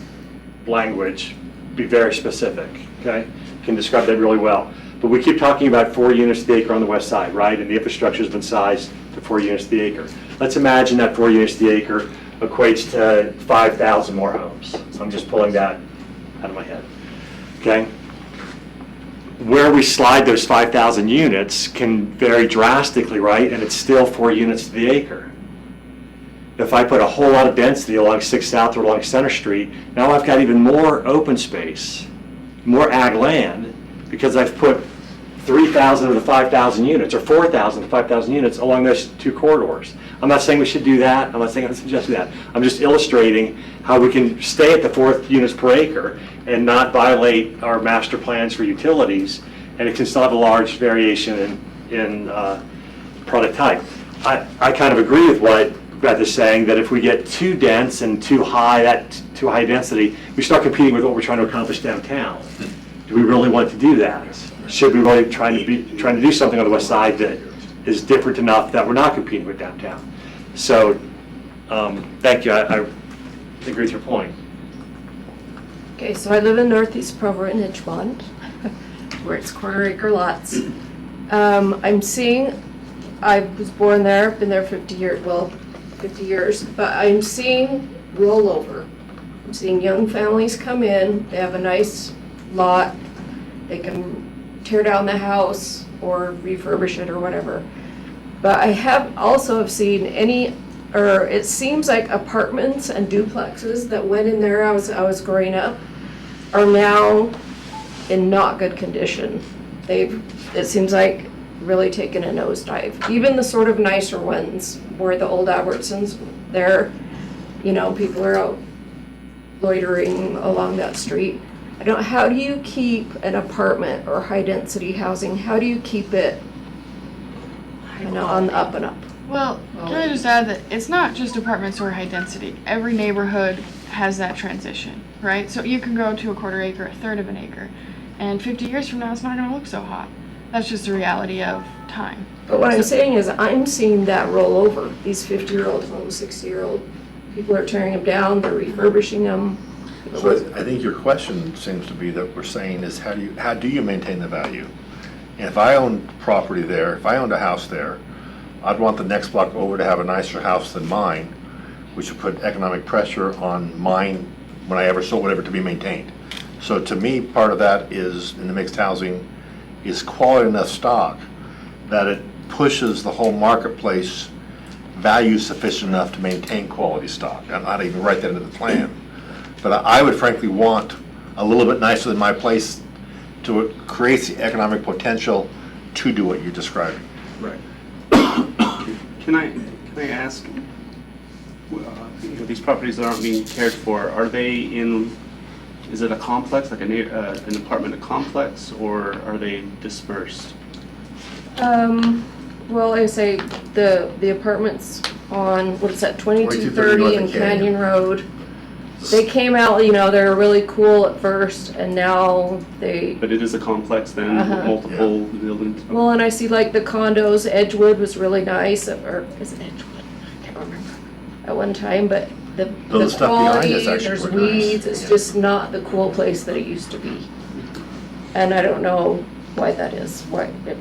language, be very specific, okay? Can describe that really well. But we keep talking about 4 units to the acre on the west side, right? And the infrastructure's been sized to 4 units to the acre. Let's imagine that 4 units to the acre equates to 5,000 more homes. I'm just pulling that out of my head, okay? Where we slide those 5,000 units can vary drastically, right? And it's still 4 units to the acre. If I put a whole lot of density along 6 South or along Center Street, now I've got even more open space, more ag land, because I've put 3,000 of the 5,000 units, or 4,000 of the 5,000 units along those 2 corridors. I'm not saying we should do that. I'm not saying I'm suggesting that. I'm just illustrating how we can stay at the 4 units per acre and not violate our master plans for utilities, and it can still have a large variation in product type. I kind of agree with what Beth is saying, that if we get too dense and too high density, we start competing with what we're trying to accomplish downtown. Do we really want to do that? Should we really trying to do something on the west side that is different enough that we're not competing with downtown? So, thank you. I agree with your point. Okay, so I live in Northeast Provo in Edgemont, where it's 1/4 acre lots. I'm seeing, I was born there, been there 50 years, but I'm seeing rollover. I'm seeing young families come in, they have a nice lot, they can tear down the house or refurbish it or whatever. But I have also seen it seems like apartments and duplexes that went in there as I was growing up are now in not good condition. It seems like, really taken a nosedive. Even the sort of nicer ones, where the old Albertsons, there, you know, people are out loitering along that street. How do you keep an apartment or high-density housing, how do you keep it, on the up and up? Well, can I just add that it's not just apartments or high density. Every neighborhood has that transition, right? So you can go to a 1/4 acre, 1/3 of an acre, and 50 years from now, it's not gonna look so hot. That's just the reality of time. But what I'm saying is, I'm seeing that roll over. These 50-year-old homes, 60-year-old, people are tearing them down, they're refurbishing them. So I think your question seems to be that we're saying is how do you maintain the value? And if I owned property there, if I owned a house there, I'd want the next block over to have a nicer house than mine, which would put economic pressure on mine when I ever sold whatever to be maintained. So to me, part of that is, in the mixed housing, is quality enough stock that it pushes the whole marketplace value sufficient enough to maintain quality stock. I'm not even write that into the plan. But I would frankly want a little bit nicer than my place to create the economic potential to do what you're describing. Right. Can I ask, these properties that aren't being cared for, are they in, is it a complex, like an apartment complex, or are they dispersed? Well, I say the apartments on, what is that, 2230 and Canyon Road. They came out, you know, they were really cool at first, and now they... But it is a complex then, multiple buildings? Well, and I see like the condos, Edgewood was really nice, or is it Edgewood? I can't remember at one time, but So the the stuff behind quality, is actually there's quite nice. weeds, it's just not the cool place that it used to be. And I don't know why that is, why, And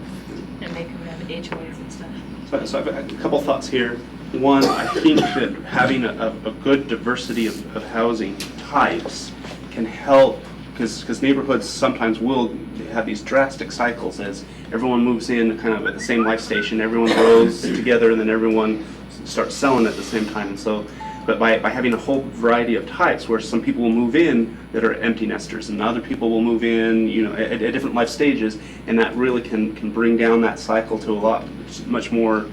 make them have HOAs and stuff. So I've a couple thoughts here. One, I think that having a good diversity of housing types can help, because neighborhoods sometimes will have these drastic cycles as everyone moves in kind of at the same life station, everyone grows together, and then everyone starts selling at the same time. And so, but by having a whole variety of types, where some people will move in that are empty nesters, and other people will move in, you know, at different life stages, and that really can bring down that cycle to a lot much more.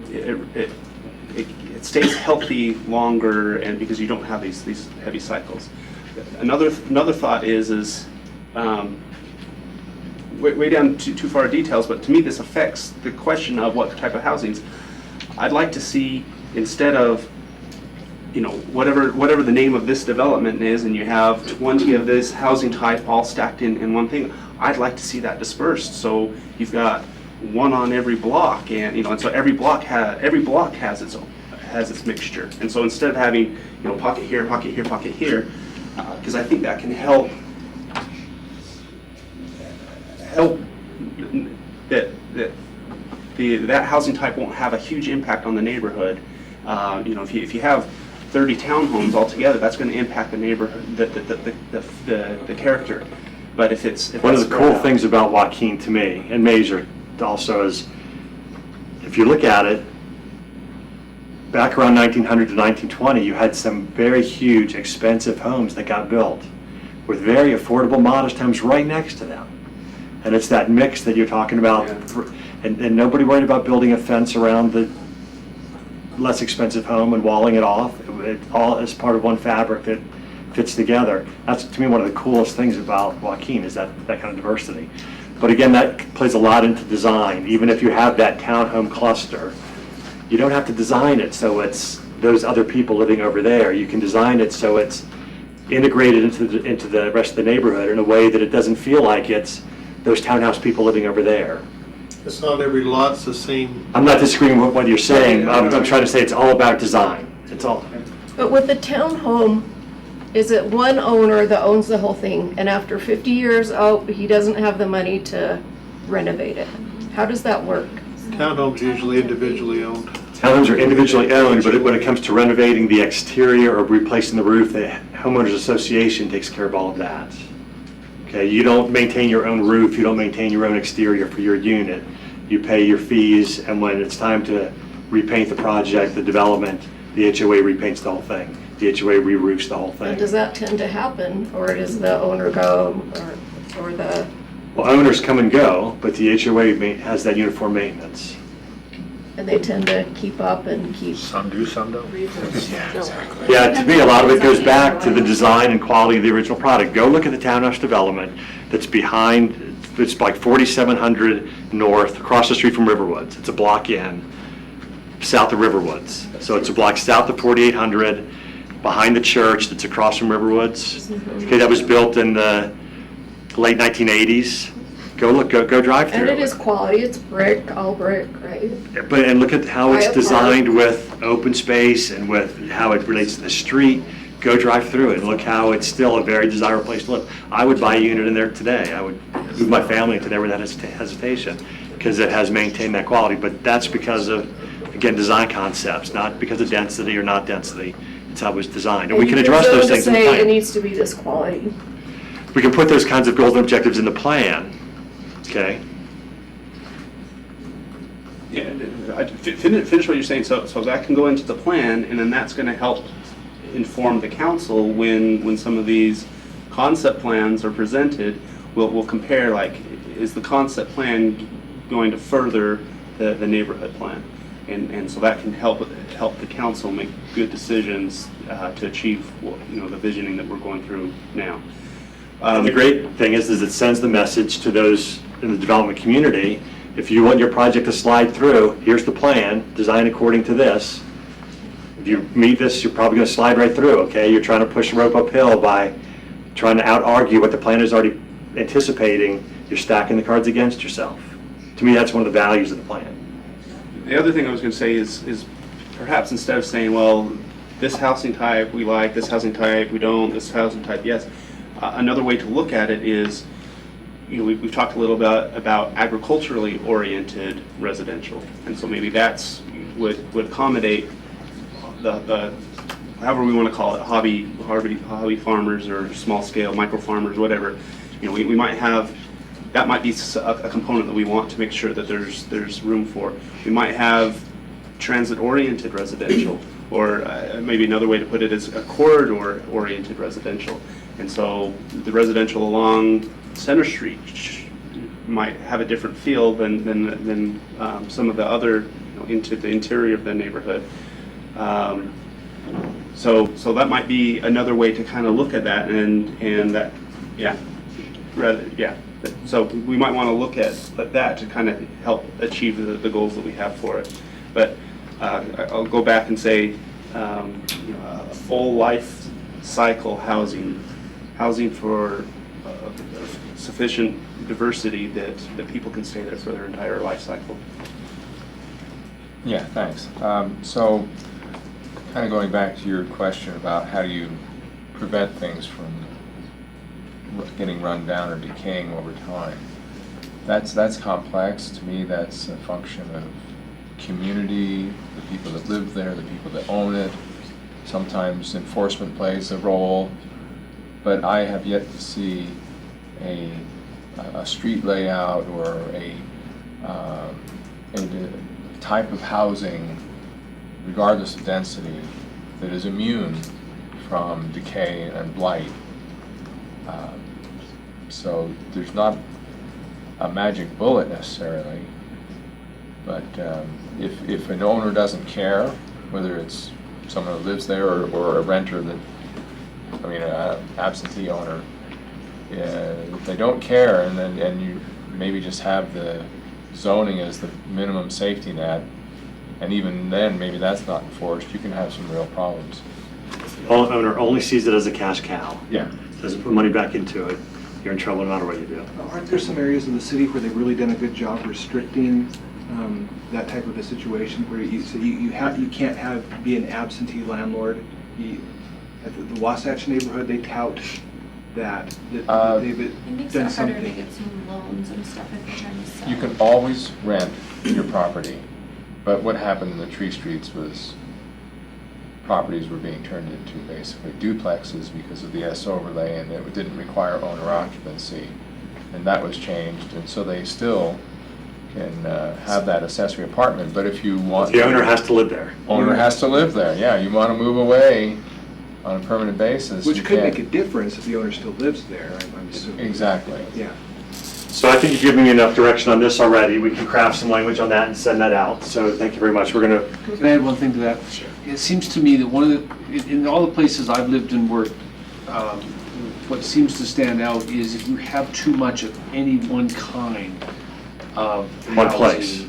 It stays healthy longer, and because you don't have these heavy cycles. Another thought is way down too far details, but to me this affects the question of what type of housings. I'd like to see, instead of, you know, whatever the name of this development is, and you have 20 of this housing type all stacked in one thing, I'd like to see that dispersed. So you've got one on every block, and and so every block has its mixture. And so instead of having, pocket here, pocket here, pocket here, because I think that can help that housing type won't have a huge impact on the neighborhood. If you have 30 townhomes all together, that's going to impact the neighborhood, the character. But if it's one of the cool things about Joaquin to me, and Mazer also, is if you look at it, back around 1900 to 1920, you had some very huge, expensive homes that got built with very affordable, modest homes right next to them. And it's that mix that you're talking about, and nobody worried about building a fence around the less expensive home and walling it off. It all is part of one fabric that fits together. That's, to me, one of the coolest things about Joaquin, is that kind of diversity. But again, that plays a lot into design. Even if you have that townhome cluster, you don't have to design it so it's those other people living over there. You can design it so it's integrated into the rest of the neighborhood in a way that it doesn't feel like it's those townhouse people living over there. It's not every lot's the same. I'm not disagreeing with what you're saying. I'm trying to say it's all about design. It's all. But with the townhome, is it one owner that owns the whole thing, and after 50 years, he doesn't have the money to renovate it? How does that work? Townhomes usually individually owned. Townhomes are individually owned, but when it comes to renovating the exterior or replacing the roof, the homeowners association takes care of all of that. Okay, you don't maintain your own roof, you don't maintain your own exterior for your unit. You pay your fees, and when it's time to repaint the project, the development, the HOA repaints the whole thing. The HOA re-roofs the whole thing. And does that tend to happen, or does the owner go, or the... Well, owners come and go, but the HOA has that uniform maintenance. And they tend to keep up and keep... Some do, some don't. Yeah, to me, a lot of it goes back to the design and quality of the original product. Go look at the townhouse development that's behind, it's like 4700 North, across the street from Riverwoods. It's a block in, south of Riverwoods. So it's a block south of 4800, behind the church that's across from Riverwoods. Okay, that was built in the late 1980s. Go look, go drive through. And it is quality, it's brick, all brick, right? And look at how it's designed with open space and with how it relates to the street. Go drive through it and look how it's still a very desirable place to live. I would buy a unit in there today. I would move my family into there without hesitation, because it has maintained that quality. But that's because of, again, design concepts, not because of density or not density. It's how it was designed. And we can address those things in the say plan. it needs to be this quality. We can put those kinds of goals and objectives in the plan. Okay. Yeah, finish what you're saying. So that can go into the plan, and then that's going to help inform the council when some of these concept plans are presented. We'll compare, like, is the concept plan going to further the neighborhood plan, and so that can help the council make good decisions to achieve the visioning that we're going through now. The great thing is it sends the message to those in the development community. If you want your project to slide through, here's the plan, designed according to this. If you meet this, you're probably going to slide right through, okay? You're trying to push the rope uphill by trying to out-argue what the plan is already anticipating. You're stacking the cards against yourself. To me, that's one of the values of the plan. The other thing I was going to say is perhaps instead of saying, well, this housing type we like, this housing type we don't, this housing type yes. Another way to look at it is, we've talked a little bit about agriculturally oriented residential, and so maybe that's would accommodate the however we want to call it, hobby farmers or small scale micro farmers, whatever. We might have that might be a component that we want to make sure that there's room for. We might have transit oriented residential, or maybe another way to put it is a corridor oriented residential. And so the residential along Center Street might have a different feel than some of the other, into the interior of the neighborhood. So that might be another way to kind of look at that, and that, So we might want to look at that to kind of help achieve the goals that we have for it. But I'll go back and say, a full life cycle housing for sufficient diversity that people can stay there for their entire life cycle. Yeah, thanks. So, kind of going back to your question about how do you prevent things from getting run down or decaying over time. That's complex. To me, that's a function of community, the people that live there, the people that own it. Sometimes enforcement plays a role, but I have yet to see a street layout or a type of housing, regardless of density, that is immune from decay and blight. So there's not a magic bullet necessarily, but if an owner doesn't care, whether it's someone who lives there or a renter an absentee owner, if they don't care, and you maybe just have the zoning as the minimum safety net, and even then maybe that's not enforced, you can have some real problems. The owner only sees it as a cash cow. Yeah. Doesn't put money back into it. You're in trouble no matter what you do. Aren't there some areas of the city where they've really done a good job restricting that type of a situation, where you can't be an absentee landlord? At the Wasatch neighborhood, they tout that they've It makes done it harder to something. get some loans and stuff if you're trying to sell. You can always rent your property, but what happened in the Tree Streets was properties were being turned into basically duplexes because of the S overlay, and it didn't require owner occupancy, and that was changed, and so they still can have that accessory apartment, but if you want... The owner has to live there. Owner has to live there, yeah. You want to move away on a permanent basis. Which you could can't. make a difference if the owner still lives there, I'm assuming. Exactly. Yeah. So I think you've given me enough direction on this already. We can craft some language on that and send that out. So thank you very much. We're going to... Can I add one thing to that? Sure. It seems to me that one of in all the places I've lived and worked, what seems to stand out is if you have too much of any one kind of One housing, place.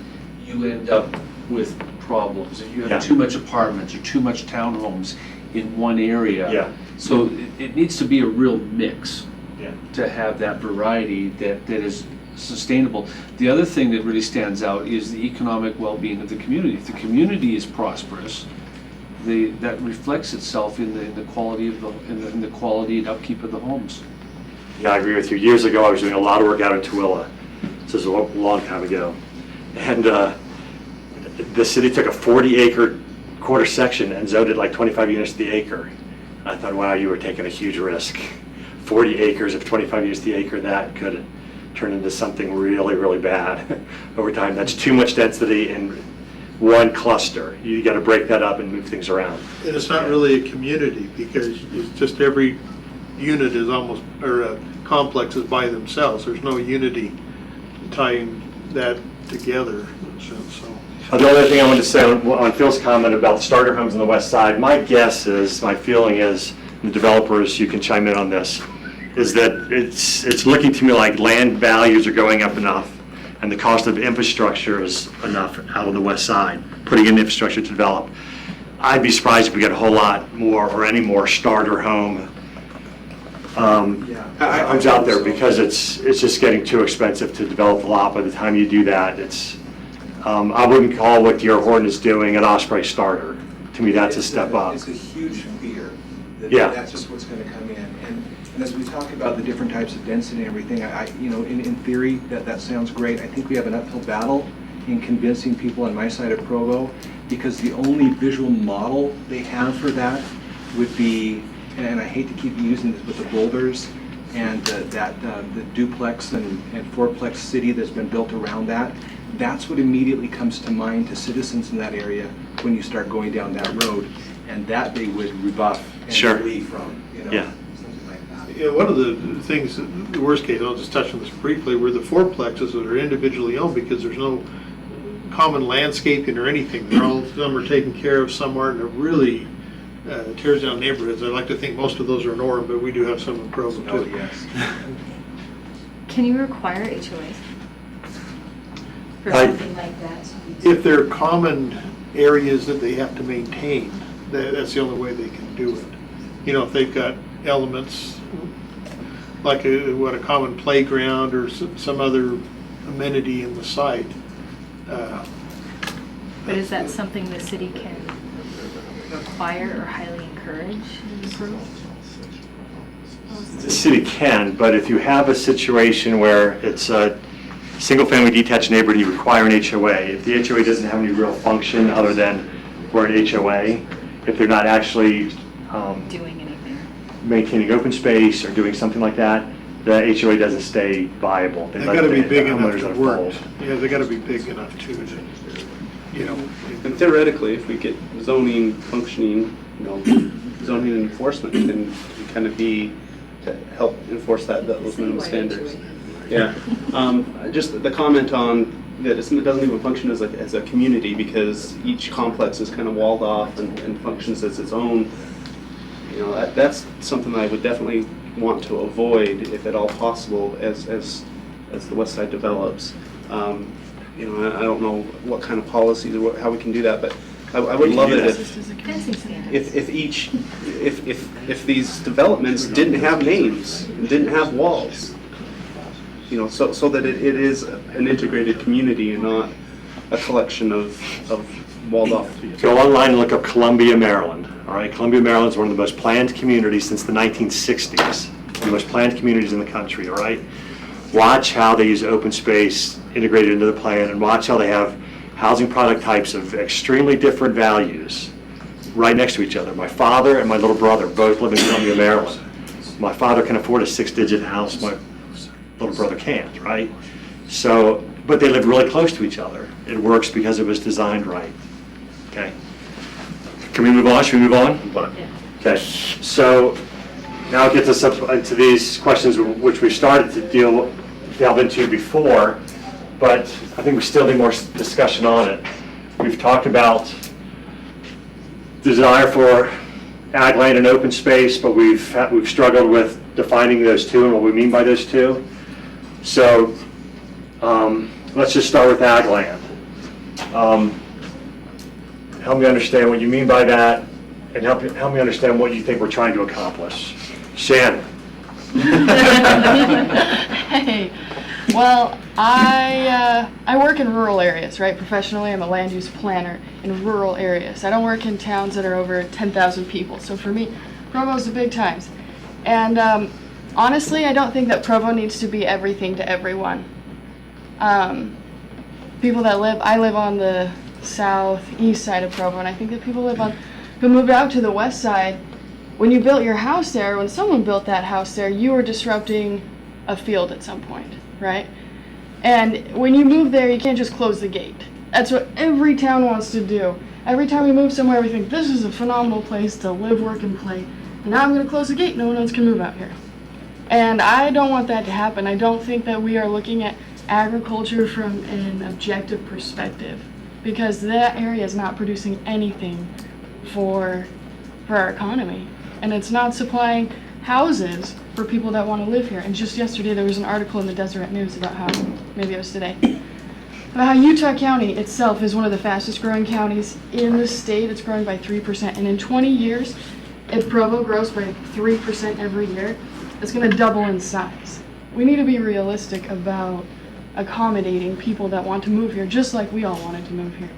you end up with problems. If you have Yeah. too much apartments or too much townhomes in one area. Yeah. So it needs to be a real mix. Yeah. To have that variety that is sustainable. The other thing that really stands out is the economic well-being of the community. If the community is prosperous, that reflects itself in the quality of in the quality and upkeep of the homes. Yeah, I agree with you. Years ago, I was doing a lot of work out in Tooele. This is a long time ago. And the city took a 40-acre quarter section and zoned it like 25 units to the acre. I thought, wow, you were taking a huge risk. 40 acres of 25 units to the acre, that could turn into something really, really bad over time. That's too much density in one cluster. You got to break that up and move things around. And it's not really a community, because it's just every unit is almost, or a complex is by themselves. There's no unity tying that together. So. The other thing I wanted to say on Phil's comment about the starter homes on the west side, my feeling is, the developers, you can chime in on this, is that it's looking to me like land values are going up enough and the cost of infrastructure is enough out on the west side, putting in infrastructure to develop. I'd be surprised if we get a whole lot more or any more starter home homes out there, because it's just getting too expensive to develop a lot. By the time you do that, I wouldn't call what D.R. Horton is doing an Osprey starter. to me, that's a step up. It's a huge fear. Yeah. That's just what's going to come in. And as we talk about the different types of density and everything, in theory, that sounds great. I think we have an uphill battle in convincing people on my side of Provo, because the only visual model they have for that would be, and I hate to keep using this, but the boulders and the duplex and fourplex city that's been built around that. That's what immediately comes to mind to citizens in that area when you start going down that road, and that they would rebuff and Sure. flee from, Yeah. something like that. Yeah, one of the things, the worst case, I'll just touch on this briefly, were the fourplexes that are individually owned because there's no common landscaping or anything. They're all, some are taken care of, some aren't, and it really tears down neighborhoods. I like to think most of those are in Orem, but we do have some in Provo Oh, too. yes. Can you require HOAs for I- something like that? If they're common areas that they have to maintain, that's the only way they can do it. You know, if they've got elements like a common playground or some other amenity in the site. But is that something the city can require or highly encourage and improve? The city can, but if you have a situation where it's a single-family detached neighborhood, you require an HOA. If the HOA doesn't have any real function other than we're an HOA, if they're not actually Doing anything? maintaining open space or doing something like that, the HOA doesn't stay viable. They've got to be big enough homeowners to are work. fold. Yeah, they got to be big enough to, you know. And theoretically, if we get zoning functioning, zoning enforcement can kind of be to help enforce those minimum standards. Yeah, just the comment on that it doesn't even function as a community because each complex is kind of walled off and functions as its own. You know, that's something that I would definitely want to avoid if at all possible as the west side develops. You know, I don't know what kind of policies or how we can do that, but I would love it Fencing standards. if these developments didn't have names, didn't have walls. You know, so that it is an integrated community and not a collection of walled off. Go online and look up Columbia, Maryland. All right, Columbia, Maryland is one of the most planned communities since the 1960s. The most planned communities in the country, all right? Watch how they use open space integrated into the plan, and watch how they have housing product types of extremely different values right next to each other. My father and my little brother both live in Columbia, Maryland. My father can afford a 6-digit house, my little brother can't, right? So, but they live really close to each other. It works because it was designed right, okay? Can we move on? Should we move on? Okay, so now it gets us up into these questions which we started to delve into before, but I think we still need more discussion on it. We've talked about desire for ag land and open space, but we've struggled with defining those two and what we mean by those two. So let's just start with ag land. Help me understand what you mean by that, and help me understand what you think we're trying to accomplish. Shannon. Hey, well, I work in rural areas, right? Professionally, I'm a land use planner in rural areas. I don't work in towns that are over 10,000 people. So for me, Provo's the big times. And honestly, I don't think that Provo needs to be everything to everyone. People that I live on the southeast side of Provo, and I think that people who moved out to the west side, when you built your house there, when someone built that house there, you were disrupting a field at some point, right? And when you move there, you can't just close the gate. That's what every town wants to do. Every time we move somewhere, we think, this is a phenomenal place to live, work, and play. And now I'm going to close the gate. No one else can move out here. And I don't want that to happen. I don't think that we are looking at agriculture from an objective perspective, because that area is not producing anything for our economy. And it's not supplying houses for people that want to live here. And just yesterday there was an article in the Deseret News about how, maybe it was today, about how Utah County itself is one of the fastest growing counties in the state. It's growing by 3%. And in 20 years, if Provo grows by 3% every year, it's going to double in size. We need to be realistic about accommodating people that want to move here, just like we all wanted to move here.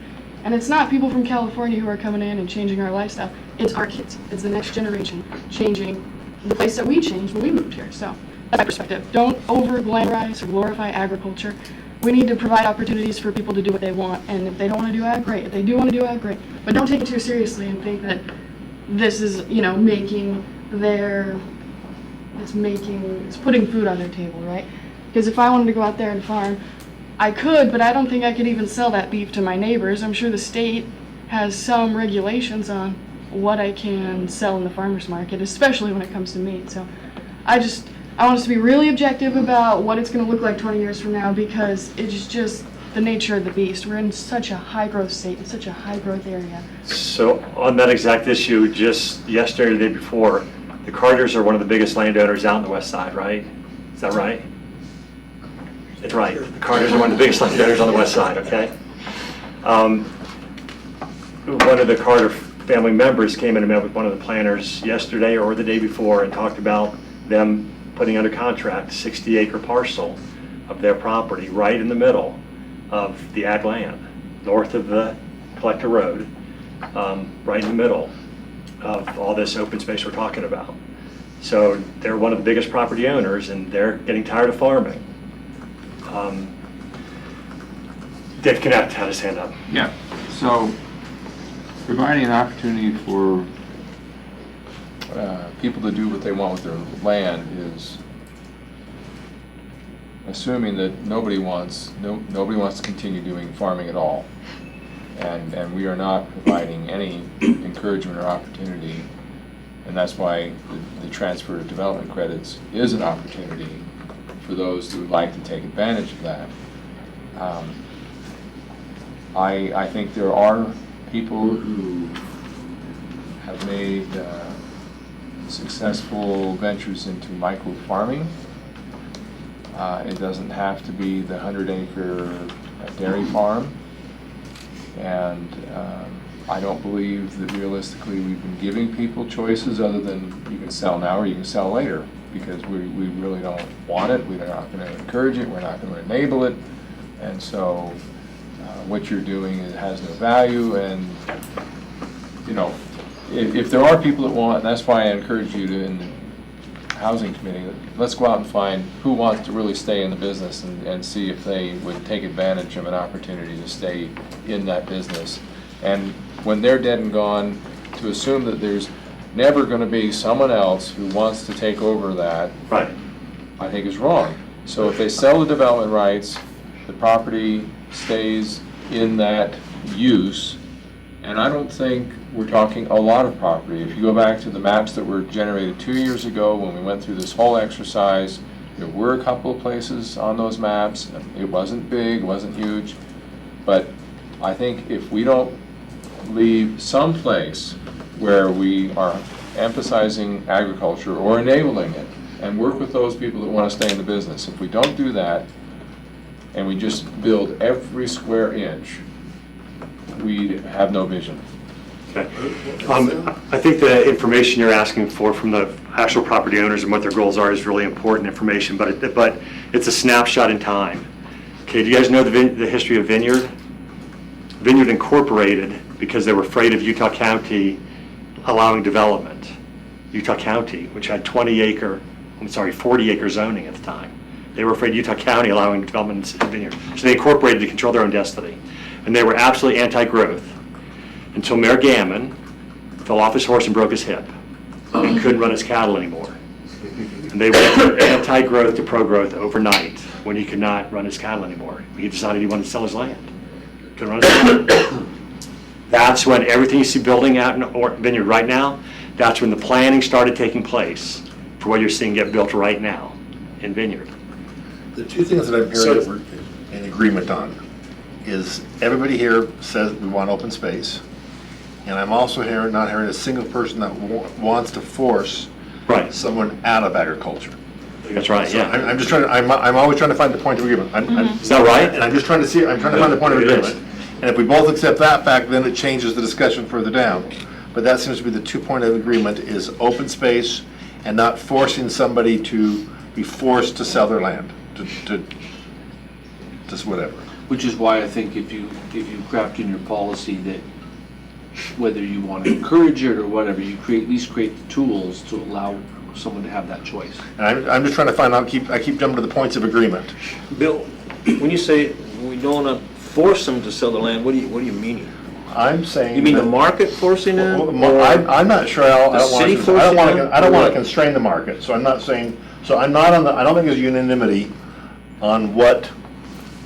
And it's not people from California who are coming in and changing our lifestyle. It's our kids. It's the next generation changing the place that we changed when we moved here. So that's my perspective. Don't over-glamorize or glorify agriculture. We need to provide opportunities for people to do what they want. And if they don't want to do ag, great. If they do want to do ag, great. But don't take it too seriously and think that this is, it's putting food on their table, right? Because if I wanted to go out there and farm, I could, but I don't think I could even sell that beef to my neighbors. I'm sure the state has some regulations on what I can sell in the farmer's market, especially when it comes to meat. So I want us to be really objective about what it's going to look like 20 years from now, because it's just the nature of the beast. We're in such a high growth state, in such a high growth area. So on that exact issue, just yesterday or the day before, the Carters are one of the biggest landowners out on the west side, right? Is that right? It's right. The Carters are one of the biggest landowners on the west side, okay? One of the Carter family members came in and met with one of the planners yesterday or the day before and talked about them putting under contract a 60-acre parcel of their property right in the middle of the ag land, north of the Collector Road, right in the middle of all this open space we're talking about. So they're one of the biggest property owners, and they're getting tired of farming. Dave Connect had his hand up. Yeah, so providing an opportunity for people to do what they want with their land is assuming that nobody wants to continue doing farming at all. And we are not providing any encouragement or opportunity, and that's why the transfer of development credits is an opportunity for those who would like to take advantage of that. I think there are people who have made successful ventures into micro farming. It doesn't have to be the 100-acre dairy farm. And I don't believe that realistically we've been giving people choices other than you can sell now or you can sell later, because we really don't want it. We're not going to encourage it. We're not going to enable it. And so what you're doing has no value. And, if there are people that want, and that's why I encourage you to, in the housing committee, let's go out and find who wants to really stay in the business and see if they would take advantage of an opportunity to stay in that business. And when they're dead and gone, to assume that there's never going to be someone else who wants to take over that, right, I think is wrong. So if they sell the development rights, the property stays in that use, and I don't think we're talking a lot of property. If you go back to the maps that were generated 2 years ago when we went through this whole exercise, there were a couple of places on those maps. It wasn't big, it wasn't huge, but I think if we don't leave some place where we are emphasizing agriculture or enabling it and work with those people that want to stay in the business, if we don't do that and we just build every square inch, we have no vision. Okay. I think the information you're asking for from the actual property owners and what their goals are is really important information, but it's a snapshot in time. Okay, do you guys know the history of Vineyard? Vineyard incorporated because they were afraid of Utah County allowing development. Utah County, which had 40 acre zoning at the time. They were afraid Utah County allowing development in Vineyard. So they incorporated to control their own destiny. And they were absolutely anti-growth until Mayor Gammon fell off his horse and broke his hip. He couldn't run his cattle anymore. And they went from anti-growth to pro-growth overnight when he could not run his cattle anymore. He decided he wanted to sell his land. Couldn't run his cattle. That's when everything you see building out in Vineyard right now, that's when the planning started taking place for what you're seeing get built right now in Vineyard. The two things that I'm hearing that we're in agreement on is everybody here says we want open space, and I'm also not hearing a single person that wants to force someone out of agriculture. That's right. So yeah. I'm just trying to. I'm always trying to find the point of agreement. Is that right? And I'm just trying to see. I'm trying to find the point of agreement. And if we both accept that fact, then it changes the discussion further down. But that seems to be the 2 point of agreement: is open space and not forcing somebody to be forced to sell their land to just whatever. Which is why I think if you craft in your policy that whether you want to encourage it or whatever, you at least create the tools to allow someone to have that choice. And I'm just trying to find out, I keep jumping to the points of agreement. Bill, when you say we don't want to force them to sell the land, what do you mean? I'm saying. You mean the that- market forcing them? I'm not sure, I The city forcing them? don't Or want what? to constrain the market, so I'm not saying, I don't think there's unanimity on what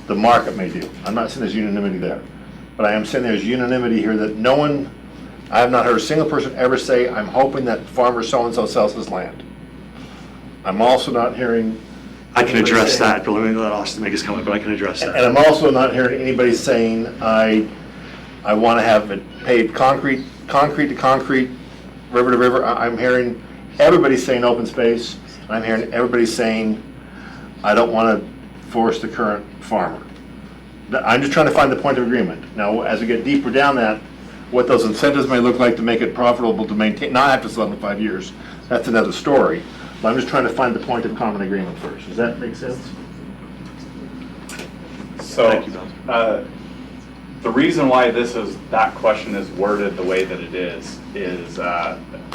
the market may do. I'm not saying there's unanimity there. But I am saying there's unanimity here that no one, I have not heard a single person ever say, I'm hoping that farmer so-and-so sells his land. I'm also not hearing. I can anybody address saying- that, but let me let Austin make his comment, but I can address And that. I'm also not hearing anybody saying, I want to have it paved concrete to concrete, river to river. I'm hearing everybody saying open space, and I'm hearing everybody saying, I don't want to force the current farmer. I'm just trying to find the point of agreement. Now, as we get deeper down that, what those incentives may look like to make it profitable to maintain, not have to sell in 5 years, that's another story. But I'm just trying to find the point of common agreement first. Does that make sense? So, Thank you, Bill. the reason why that question is worded the way that it is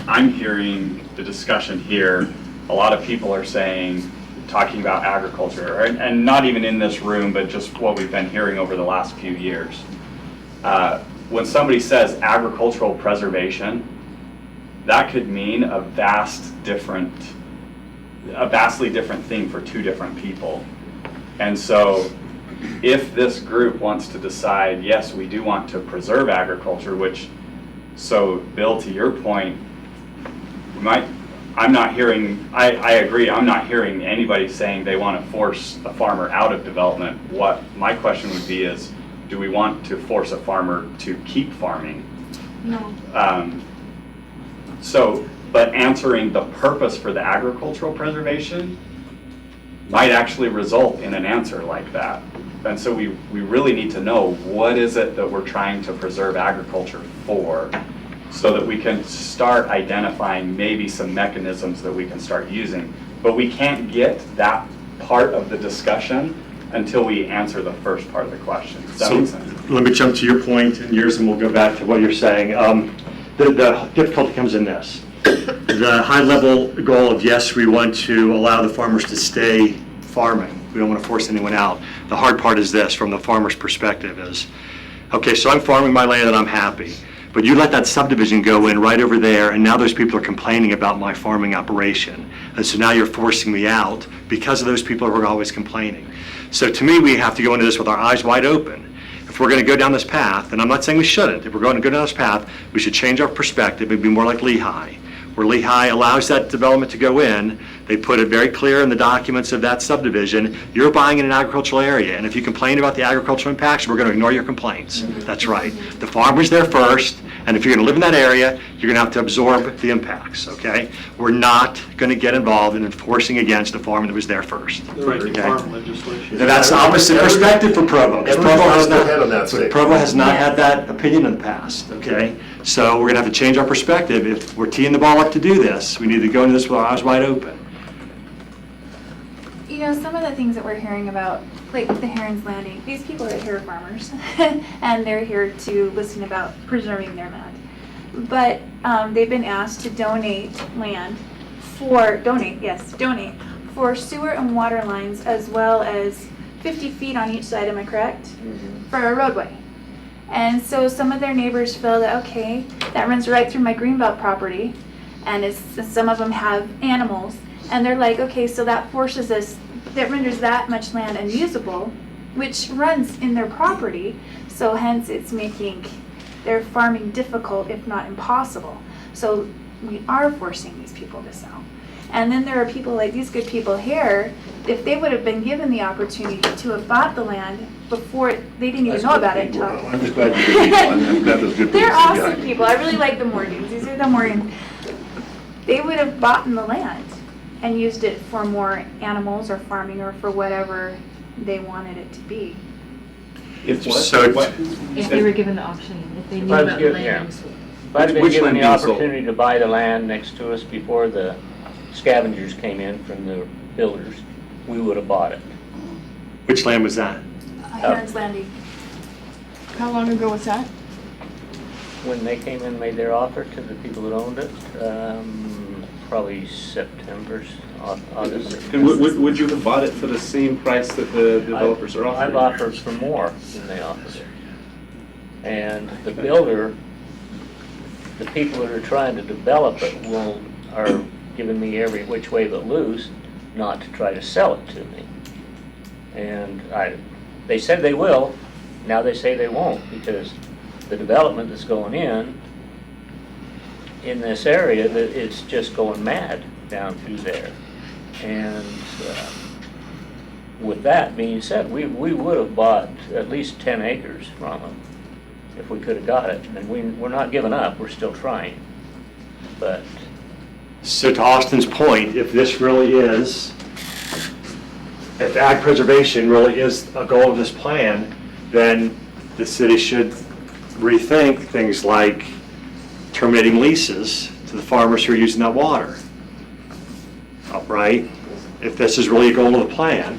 I'm hearing the discussion here, a lot of people are saying, talking about agriculture, and not even in this room, but just what we've been hearing over the last few years. When somebody says agricultural preservation, that could mean a vastly different thing for two different people. And so if this group wants to decide, yes, we do want to preserve agriculture, so Bill, to your point, I agree, I'm not hearing anybody saying they want to force a farmer out of development. What my question would be is, do we want to force a farmer to keep farming? No. But answering the purpose for the agricultural preservation might actually result in an answer like that. And so we really need to know, what is it that we're trying to preserve agriculture for, so that we can start identifying maybe some mechanisms that we can start using. But we can't get that part of the discussion until we answer the first part of the question. Does that make sense? Let me jump to your point and yours, and we'll go back to what you're saying. The difficulty comes in this. The high-level goal of, yes, we want to allow the farmers to stay farming. We don't want to force anyone out. The hard part is this, from the farmer's perspective, is, okay, so I'm farming my land and I'm happy. But you let that subdivision go in right over there, and now those people are complaining about my farming operation. And so now you're forcing me out because of those people who are always complaining. So to me, we have to go into this with our eyes wide open. If we're going to go down this path, and I'm not saying we shouldn't, if we're going to go down this path, we should change our perspective and be more like Lehigh, where Lehigh allows that development to go in. They put it very clear in the documents of that subdivision, you're buying in an agricultural area, and if you complain about the agricultural impacts, we're going to ignore your complaints. That's right. The farmer's there first, and if you're going to live in that area, you're going to have to absorb the impacts, okay? We're not going to get involved in enforcing against a farmer that was there first. The farm legislation. And that's the opposite perspective for Provo. because Provo has not- Head on that statement. Provo has not had that opinion in the past, okay? So we're gonna have to change our perspective. If we're teeing the ball up to do this, we need to go into this with our eyes wide open. You know, some of the things that we're hearing about, like the Heron's Landing, these people are here farmers, and they're here to listen about preserving their land. But they've been asked to donate land donate for sewer and water lines, as well as 50 feet on each side, am I correct? For a roadway. And so some of their neighbors feel that, okay, that runs right through my greenbelt property, and some of them have animals, and they're like, okay, so that forces us, that renders that much land unusable, which runs in their property, so hence it's making their farming difficult, if not impossible. So we are forcing these people to sell. And then there are people like these good people here, if they would have been given the opportunity to have bought the land before, they didn't even know about it until. I'm just glad you're good people. I'm glad those good people. They're see awesome eye. people. I really like the Morgans. These are the Morgans. They would have bought the land and used it for more animals or farming or for whatever they wanted it to be. If what? So- If they were given the option, if they knew If I was about given- land. If I'd been Which given land the being sold? opportunity to buy the land next to us before the scavengers came in from the builders, we would have bought it. Which land was that? Heron's Landing. How long ago was that? When they came in and made their offer to the people that owned it, probably September, August. And would you have bought it for the same price that the developers are offering? I've offered for more than they offered. And the builder, the people that are trying to develop it are giving me every which way but loose not to try to sell it to me. And they said they will, now they say they won't, because the development that's going in this area, it's just going mad down through there. And with that being said, we would have bought at least 10 acres from them if we could have got it. And we're not giving up, we're still trying. But So to Austin's point, if this really is, if ag preservation really is a goal of this plan, then the city should rethink things like terminating leases to the farmers who are using that water. Right? If this is really a goal of the plan,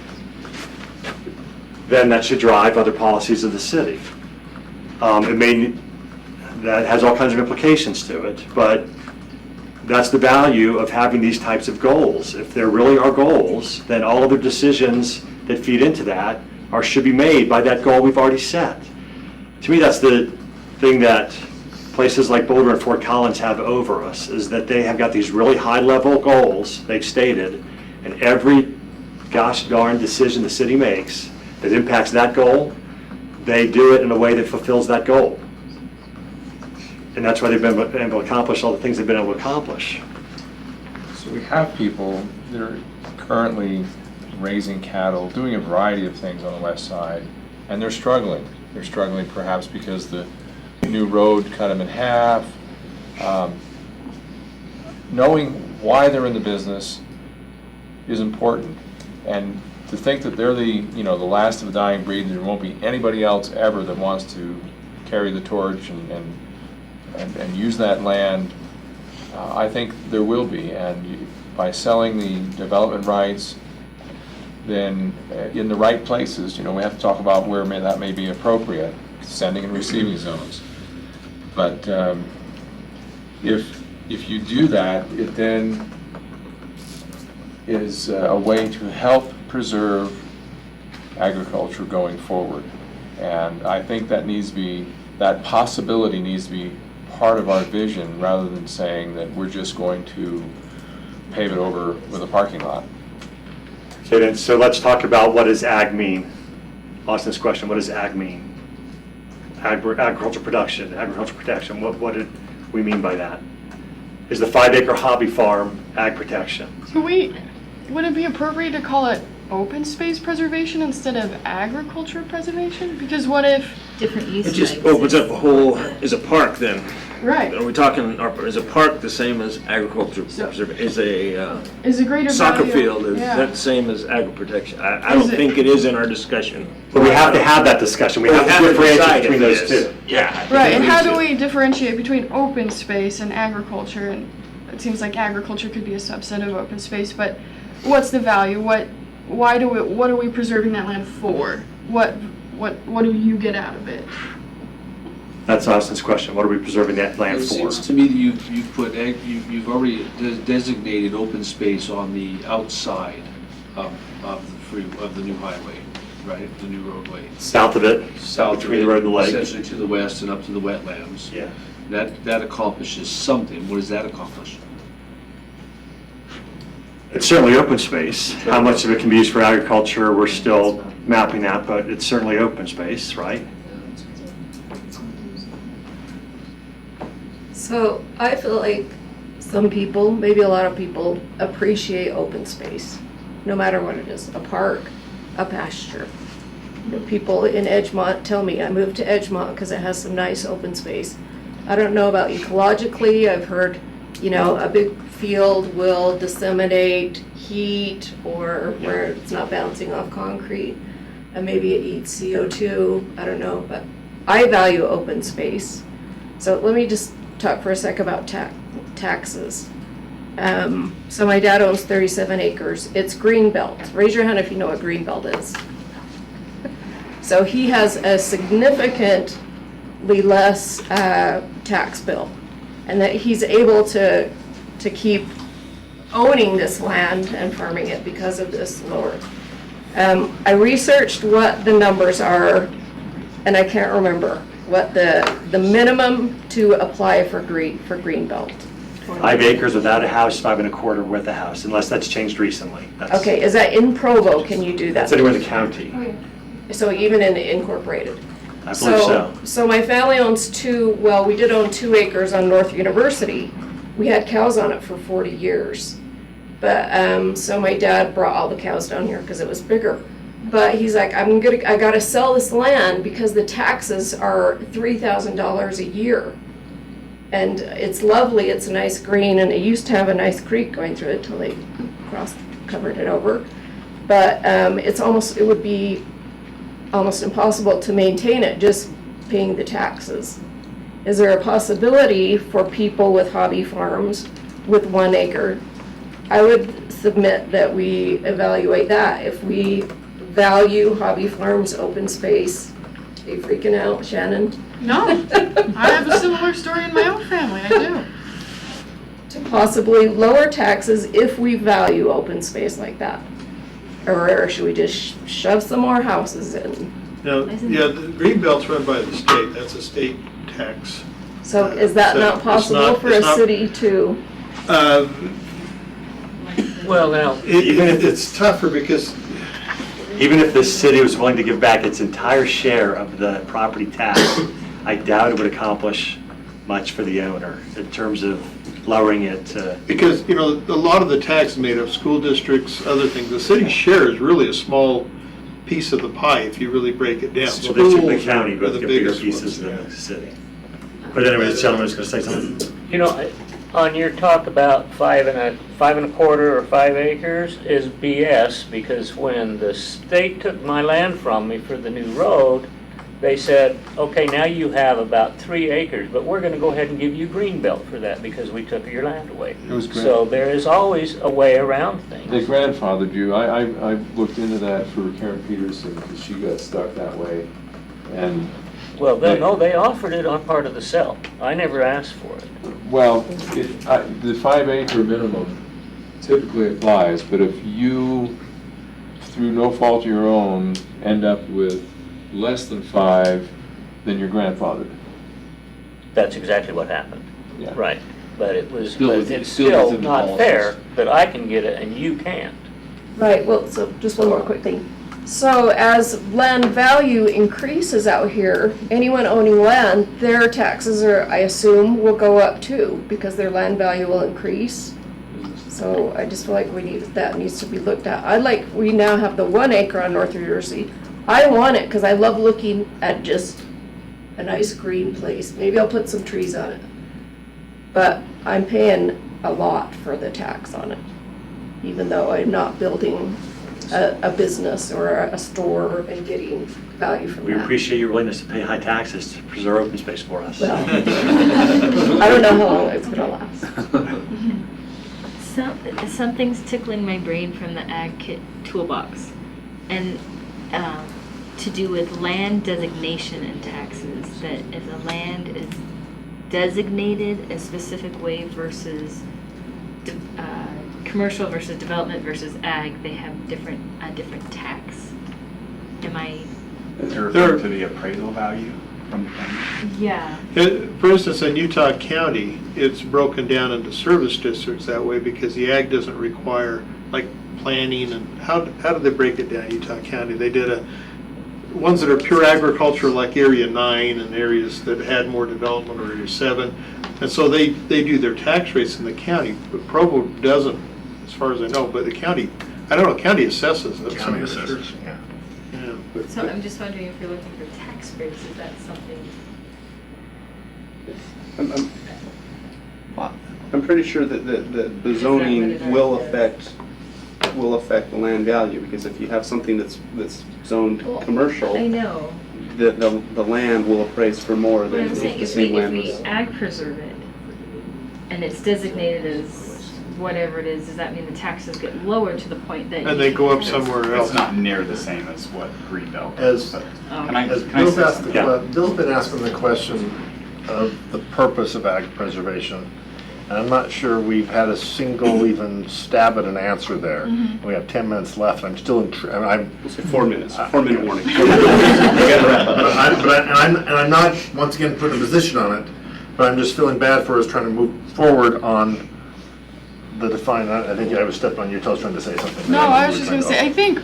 then that should drive other policies of the city. That has all kinds of implications to it, but that's the value of having these types of goals. If there really are goals, then all other decisions that feed into that should be made by that goal we've already set. To me, that's the thing that places like Boulder and Fort Collins have over us, is that they have got these really high-level goals they've stated, and every gosh darn decision the city makes that impacts that goal, they do it in a way that fulfills that goal. And that's why they've been able to accomplish all the things they've been able to accomplish. So we have people that are currently raising cattle, doing a variety of things on the west side, and they're struggling. They're struggling perhaps because the new road cut them in half. Knowing why they're in the business is important, and to think that they're the last of the dying breed, and there won't be anybody else ever that wants to carry the torch and use that land, I think there will be, and by selling the development rights, then in the right places, we have to talk about where that may be appropriate, sending and receiving zones. But if you do that, it then is a way to help preserve agriculture going forward. And I think that possibility needs to be part of our vision, rather than saying that we're just going to pave it over with a parking lot. Okay, then, so let's talk about what does ag mean? Austin's question, what does ag mean? Agricultural production, agricultural protection, what did we mean by that? Is the 5-acre hobby farm ag protection? Would it be appropriate to call it open space preservation instead of agriculture preservation? Because what if... Different use It just opens up a whole, is a park then? Right. Are we talking, is a park the same as agriculture preservation? Is a greater soccer value, field, is yeah. that the same as agri protection? I don't think it is in our discussion. But we have to have that discussion. We have to differentiate between those two. Yeah. Right, and how do we differentiate between open space and agriculture? And it seems like agriculture could be a subset of open space, but what's the value? What are we preserving that land for? What do you get out of it? That's Austin's question. What are we preserving that land It for? seems to me that you've already designated open space on the outside of the new highway, right? The new roadway. South of it, South between the road and the lake. Essentially to the west and up to the wetlands. Yeah. That accomplishes something. What does that accomplish? It's certainly open space. How much of it can be used for agriculture, we're still mapping that, but it's certainly open space, right? So I feel like some people, maybe a lot of people, appreciate open space, no matter what it is, a park, a pasture. People in Edgemont tell me I moved to Edgemont because it has some nice open space. I don't know about ecologically. I've heard, a big field will disseminate heat or where it's not bouncing off concrete, and maybe it eats CO2. I don't know, but I value open space. So let me just talk for a sec about taxes. So my dad owns 37 acres. It's green belt. Raise your hand if you know what green belt is. So he has a significantly less tax bill, and that he's able to keep owning this land and farming it because of this lower. I researched what the numbers are, and I can't remember what the minimum to apply for Greenbelt. 5 acres without a house, 5 1/4 with a house, unless that's changed recently. That's- Okay, is that in Provo? Can you do that? That's anywhere in the county. So even in incorporated? I believe so. So my family owns we did own 2 acres on North University. We had cows on it for 40 years. But, so my dad brought all the cows down here because it was bigger. But he's like, I gotta sell this land because the taxes are $3,000 a year. And it's lovely, it's a nice green, and it used to have a nice creek going through it till they covered it over. But, it would be almost impossible to maintain it just paying the taxes. Is there a possibility for people with hobby farms with 1 acre? I would submit that we evaluate that. If we value hobby farms, open space, are you freaking out, Shannon? No, I have a similar story in my own family, I do. To possibly lower taxes if we value open space like that? Or should we just shove some more houses in? Now, yeah, the Greenbelt's run by the state, that's a state tax. So is that not possible for a city to? Well, now, It's tougher because Even if the city was willing to give back its entire share of the property tax, I doubt it would accomplish much for the owner in terms of lowering it to. because, a lot of the tax is made of school districts, other things. The city's share is really a small piece of the pie if you really break it down. School district and the Schools county are both the get bigger biggest pieces ones, than the city. But anyway, this gentleman was going to say something. on your talk about 5 1/4 or 5 acres is BS, because when the state took my land from me for the new road, they said, okay, now you have about 3 acres, but we're gonna go ahead and give you Greenbelt for that because we took your land away. It was great. So there is always a way around They things. grandfathered you. I looked into that for Karen Peterson because she got stuck that way. And, Well, they offered it on part of the sell. I never asked for it. well, the 5 acre minimum typically applies, but if you, through no fault of your own, end up with less than 5, then you're grandfathered. That's exactly what happened. Yeah. Right. But it's Still still within the not policies. fair that I can get it and you can't. Right, well, so just one more quick thing. So as land value increases out here, anyone owning land, their taxes I assume, will go up too, because their land value will increase. So I just feel like that needs to be looked at. We now have the 1 acre on North University. I want it because I love looking at just a nice green place. Maybe I'll put some trees on it. But I'm paying a lot for the tax on it, even though I'm not building a business or a store and getting value from We that. appreciate your willingness to pay high taxes to preserve open space for us. Well, I don't know how long it's gonna last. Something's tickling my brain from the Ag Kit toolbox, and to do with land designation and taxes, that if the land is designated a specific way versus commercial versus development versus ag, they have a different tax. Am I? They're referring to the appraisal value from the county? Yeah. For instance, in Utah County, it's broken down into service districts that way because the ag doesn't require, like, planning, and how did they break it down, Utah County? They did ones that are pure agriculture, like Area 9, and areas that had more development, or Area 7. And so they do their tax rates in the county, but Provo doesn't, as far as I know, but the county, I don't know, county assesses it. County assessors, yeah. Yeah, but- So I'm just wondering if you're looking for tax breaks, is that something? I'm pretty sure that the zoning will affect the land value, because if you have something that's zoned commercial, I know. the land will appraise for more What than I'm saying, the if same land we was. ag preserve it, and it's designated as whatever it is, does that mean the taxes get lower to the point that? And they go up somewhere else. It's not near the same as what Greenbelt As, is. But Oh. can I as say Bill's asked something? Bill's been asking the question of the purpose of ag preservation, and I'm not sure we've had a single even stab at an answer there. We have 10 minutes left, I'm still I'm. We'll say 4 minutes, 4-minute warning. And I'm not, once again, putting a position on it, but I'm just feeling bad for us trying to move forward on the define, I think I was stepping on your toes trying to say something. No, I was just gonna say, I think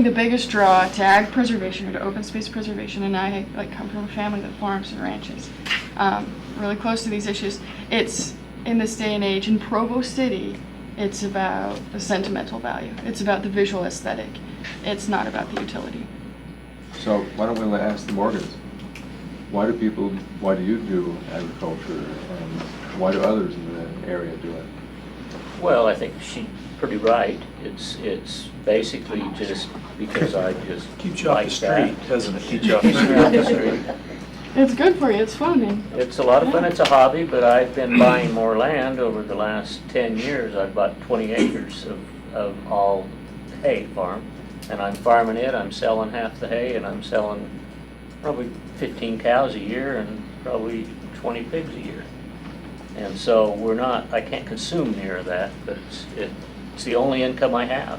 the biggest draw to ag preservation or to open space preservation, and I come from a family that farms and ranches, really close to these issues. It's in this day and age in Provo City, it's about the sentimental value. It's about the visual aesthetic. It's not about the utility. So why don't we ask the Morgans? Why do you do agriculture, and why do others in the area do it? Well, I think she's pretty right. It's basically just because I just Keeps you off like the that. street, doesn't it? Keeps you off Keeps the me off the street. street. It's good for you, it's fun, and It's a lot of fun. It's a hobby, but I've been buying more land over the last 10 years. I've bought 20 acres of all hay farm, and I'm farming it. I'm selling half the hay, and I'm selling probably 15 cows a year and probably 20 pigs a year. And so I can't consume near that, but it's the only income I have,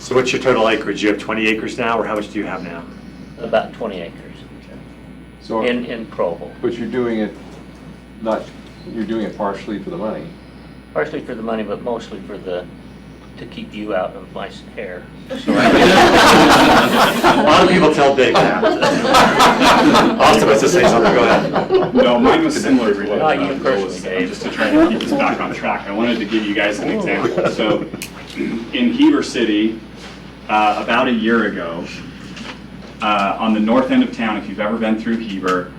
So what's your total acreage? You have 20 acres now, or how much do you have now? about 20 acres So, in Provo. but you're doing it partially for the money. Partially for the money, but mostly to keep you out of my hair. A lot of people tell Dave that. Austin wants to say something, go ahead. No, mine was similar to what Not you Bill personally, was Dave. just to try to keep us back on track. I wanted to give you guys an example. So in Heber City, about a year ago, on the north end of town, if you've ever been through Heber,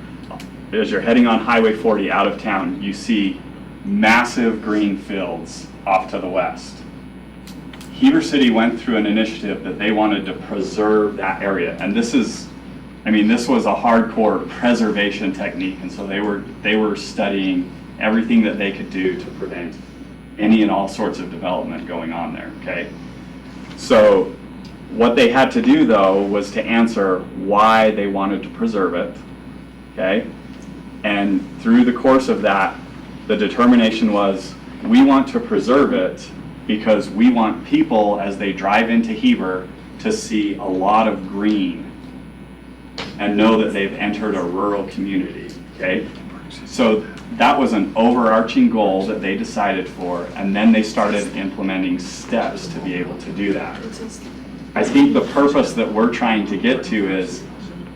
as you're heading on Highway 40 out of town, you see massive green fields off to the west. Heber City went through an initiative that they wanted to preserve that area. And this was a hardcore preservation technique. And so they were studying everything that they could do to prevent any and all sorts of development going on there, okay? So what they had to do, though, was to answer why they wanted to preserve it, okay? And through the course of that, the determination was, we want to preserve it because we want people, as they drive into Heber, to see a lot of green and know that they've entered a rural community, okay? So that was an overarching goal that they decided for, and then they started implementing steps to be able to do that. I think the purpose that we're trying to get to is,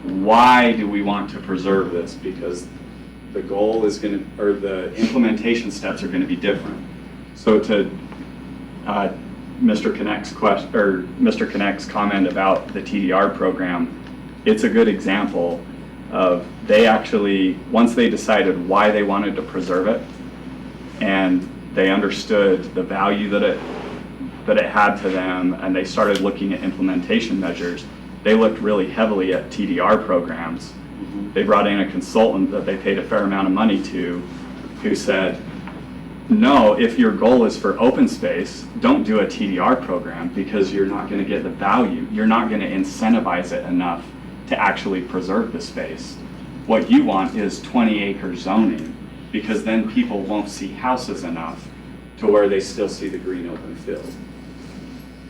why do we want to preserve this? Because the goal is the implementation steps are going to be different. So to Mr. Connect's comment about the TDR program, it's a good example of they actually, once they decided why they wanted to preserve it, and they understood the value that it had to them, and they started looking at implementation measures, they looked really heavily at TDR programs. They brought in a consultant that they paid a fair amount of money to, who said, no, if your goal is for open space, don't do a TDR program because you're not going to get the value. You're not going to incentivize it enough to actually preserve the space. What you want is 20-acre zoning, because then people won't see houses enough to where they still see the green open field.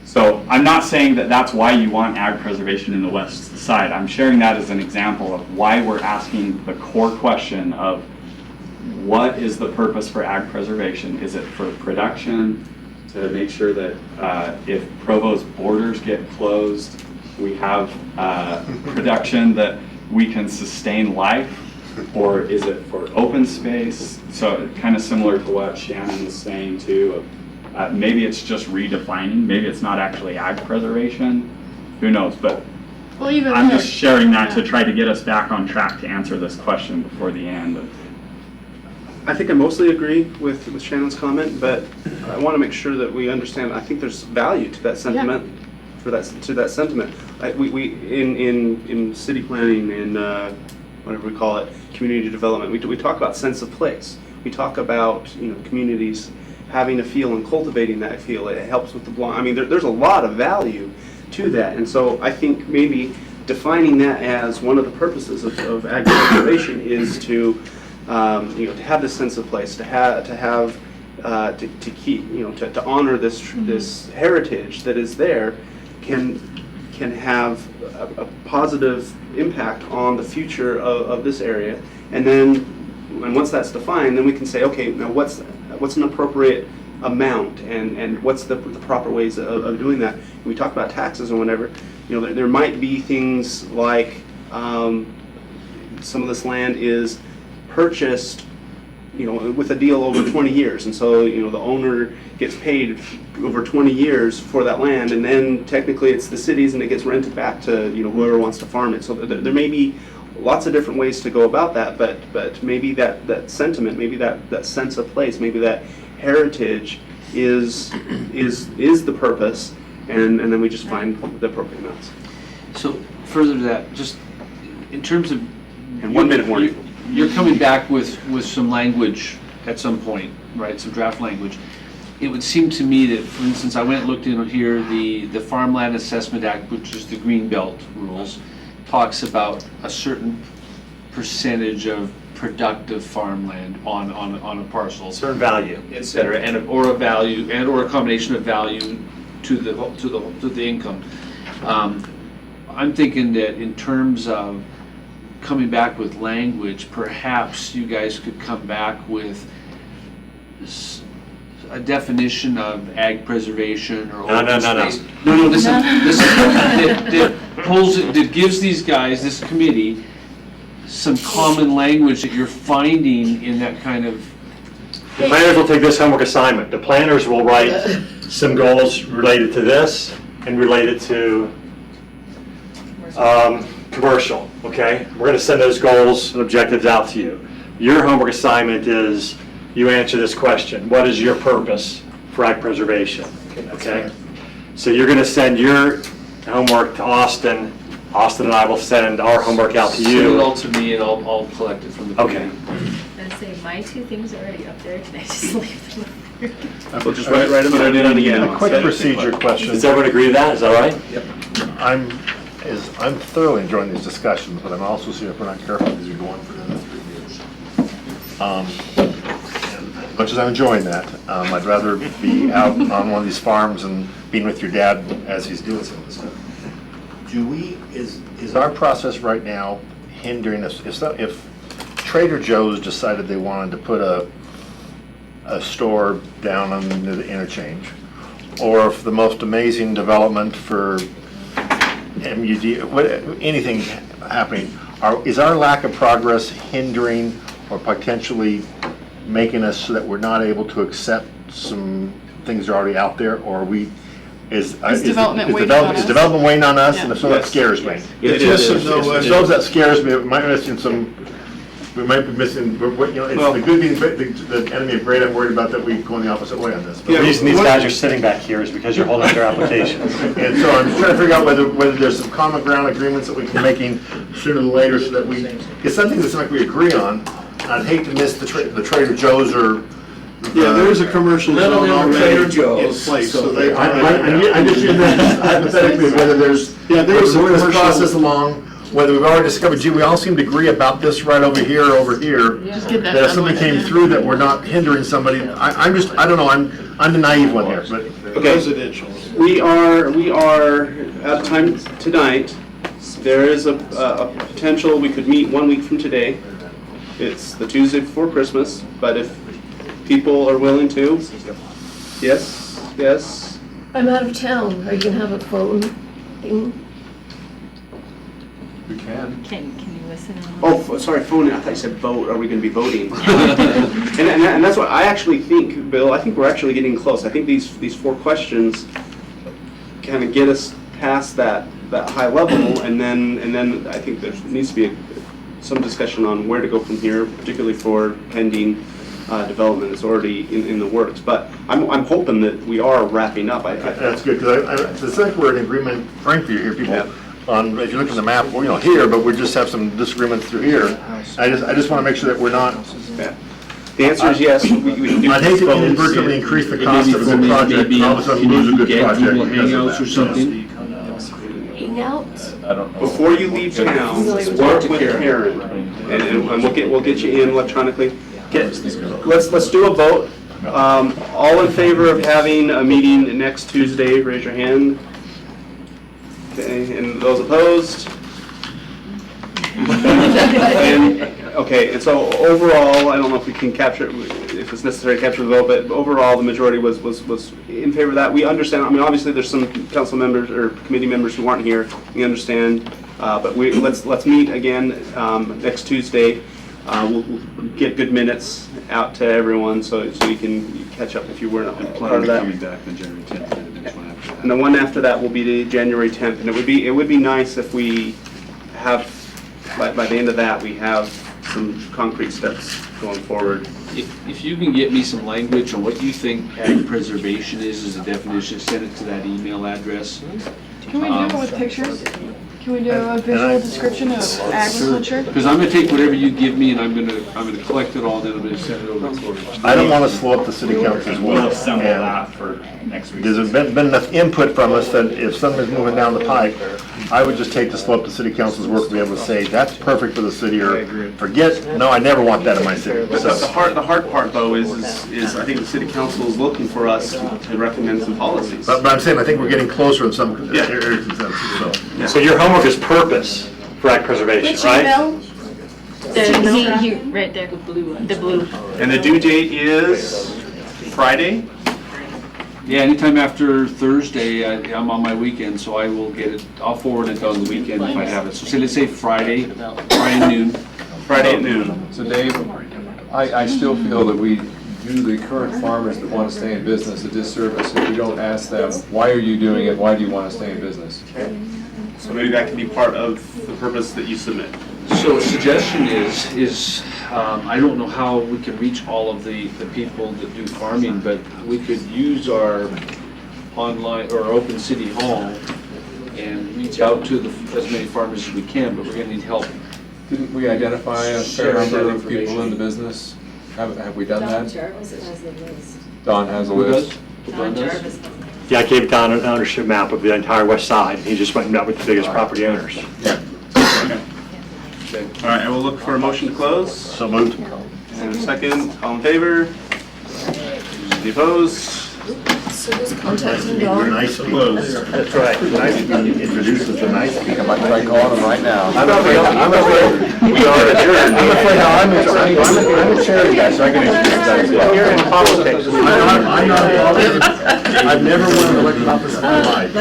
So I'm not saying that that's why you want ag preservation in the west side. I'm sharing that as an example of why we're asking the core question of, what is the purpose for ag preservation? Is it for production, to make sure that if Provo's borders get closed, we have production that we can sustain life? Or is it for open space? So kind of similar to what Shannon was saying too, of maybe it's just redefining, maybe it's not actually ag preservation, who knows? But well, even I'm just sharing that to try to get us back on track to answer this question before the end. I think I mostly agree with Shannon's comment, but I want to make sure that we understand. I think there's value to that sentiment, to that sentiment. We in city planning and whatever we call it, community development. We talk about sense of place. We talk about communities having a feel and cultivating that feel. It helps with the blind. I mean, there's a lot of value to that. And so I think maybe defining that as one of the purposes of ag conservation is to, to have this sense of place, to keep, to honor this heritage that is there, can have a positive impact on the future of this area. And once that's defined, then we can say, okay, now what's an appropriate amount, and what's the proper ways of doing that. When we talk about taxes or whatever, there might be things like some of this land is purchased with a deal over 20 years, and so the owner gets paid over 20 years for that land, and then technically it's the city's and it gets rented back to whoever wants to farm it. So there may be lots of different ways to go about that, but maybe that sentiment, maybe that sense of place, maybe that heritage is the purpose, and then we just find the appropriate amounts. So further to that, just in terms of, and 1 minute warning. You're coming back with some language at some point, right? Some draft language. It would seem to me that, for instance, I went and looked in here, the Farmland Assessment Act, which is the Greenbelt rules, talks about a certain percentage of productive farmland on a parcel, Certain value. et cetera, or a value, or a combination of value to the income. I'm thinking that in terms of coming back with language, perhaps you guys could come back with a definition of ag preservation or open space. No, this is that gives these guys, this committee, some common language that you're finding in that kind of. The planners will take this homework assignment. The planners will write some goals related to this and related to commercial, okay? We're going to send those goals and objectives out to you. Your homework assignment is you answer this question. What is your purpose for ag preservation? Okay? So you're going to send your homework to Austin. Austin and I will send our homework out to you. Send it all to me and I'll collect it from the committee. Okay. And say, my two things are already up there, can I just leave them up there? We'll just write them down again. A quick procedure question. Does everyone agree to that? Is that all right? Yep. I'm thoroughly enjoying these discussions, but I'm also seeing if we're not careful, these are going for another 3 years. As much as I'm enjoying that, I'd rather be out on one of these farms and being with your dad as he's doing some of this stuff. Is our process right now hindering us? If Trader Joe's decided they wanted to put a store down on the interchange, or if the most amazing development for MUD, anything happening, is our lack of progress hindering or potentially making us so that we're not able to accept some things that are already out there, or are we? Is development weighing on us? And if so, that scares me. It's yes and no. If so, that scares me. We might be missing some. We might be missing. It's the good being the enemy of great. I'm worried about that we go in the opposite way on this. The reason these guys are sitting back here is because you're holding up their applications. And so I'm just trying to figure out whether there's some common ground agreements that we can making sooner than later, so that we get something that's like we agree on. I'd hate to miss the Trader Joe's or. Yeah, there's a commercial zone already in place, so they. I just use that hypothetically, whether there's. Yeah, there's a this commercial. process along, whether we've already discovered, gee, we all seem to agree about this right over here. Just get that That if done something with. came through that we're not hindering somebody, I don't know, I'm the naive one here, but. Okay. Residential. We are out of time tonight. There is a potential we could meet 1 week from today. It's the Tuesday before Christmas, but if people are willing to, yes. I'm out of town. Are you gonna have a phone thing? We can. Can you listen? Sorry, phone. I thought you said vote. Are we going to be voting? and that's what I actually think, Bill. I think we're actually getting close. I think these 4 questions kind of get us past that high level, and then I think there needs to be some discussion on where to go from here, particularly for pending development that's already in the works. But I'm hoping that we are wrapping up. That's good, because it's like we're in agreement, frankly, you hear people on, if you look at the map, we're here, but we just have some disagreements through here. I just want to make sure that we're not. Yeah. The answer is yes. We can do I'd hate to phones. inadvertently increase the cost of the project, all of a sudden lose a good project because of Hangouts or that. something? Hangouts? I don't know. Before you leave town, work with Karen, and we'll get you in electronically. Let's do a vote. All in favor of having a meeting next Tuesday, raise your hand. Okay, and those opposed? And so overall, I don't know if we can capture, if it's necessary to capture the vote, but overall, the majority was in favor of that. We understand, I mean, obviously, there's some council members or committee members who aren't here, we understand, but let's meet again next Tuesday. We'll get good minutes out to everyone, so you can catch up if you weren't part of that. Coming back on January 10th and the next one after that. And the one after that will be the January 10th, and it would be nice if we have, by the end of that, we have some concrete steps going forward. If you can get me some language on what you think ag preservation is as a definition, send it to that email address. Can we do it with pictures? Can we do a visual description of agriculture? Because I'm gonna take whatever you give me and I'm gonna collect it all, then I'm gonna send it over to I don't want to slow up the city council's We'll work. assemble And that for next week. There's been enough input from us that if something's moving down the pipe, I would just take to slow up the city council's work to be able to say, that's perfect for the city, or forget, no, I never want that in my city. But So, the hard part though is I think the city council is looking for us to recommend some policies. but I'm saying, I think we're getting closer in some Yeah. areas, so. So your homework is purpose for ag preservation, Which right? email? Right there, the blue one. The blue. And the due date is Friday? Yeah, anytime after Thursday, I'm on my weekend, so I will get it, I'll forward it on the weekend if I have it. So say, let's say Friday noon. Friday at noon. So Dave, I still feel that we do the current farmers that want to stay in business a disservice if we don't ask them, why are you doing it, why do you want to stay in business? So maybe that can be part of the purpose that you submit. So a suggestion is I don't know how we can reach all of the people that do farming, but we could use our online or open city hall and reach out to as many farmers as we can, but we're gonna need help. Didn't we identify a fair number of people in the business? Have we done that? Jarvis has the list. Don has a Who list. does? Don Jarvis has the list. Yeah, I gave Don an ownership map of the entire west side. He just went and met with the biggest property owners. All right, I will look for a motion to close. So moved. And a second, all in favor? Any opposed? So just contact them, They're Dawn. nice people. That's right. Nice people. Introduce us to nice people. I might try calling them right now. I'm afraid we are adjourned. I'm afraid I'm a charity guy, so I can introduce you guys. You're in politics. I'm not in politics. I've never won an elected office in my life.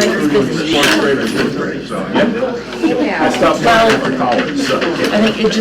So, I stopped playing for college, so. I think it just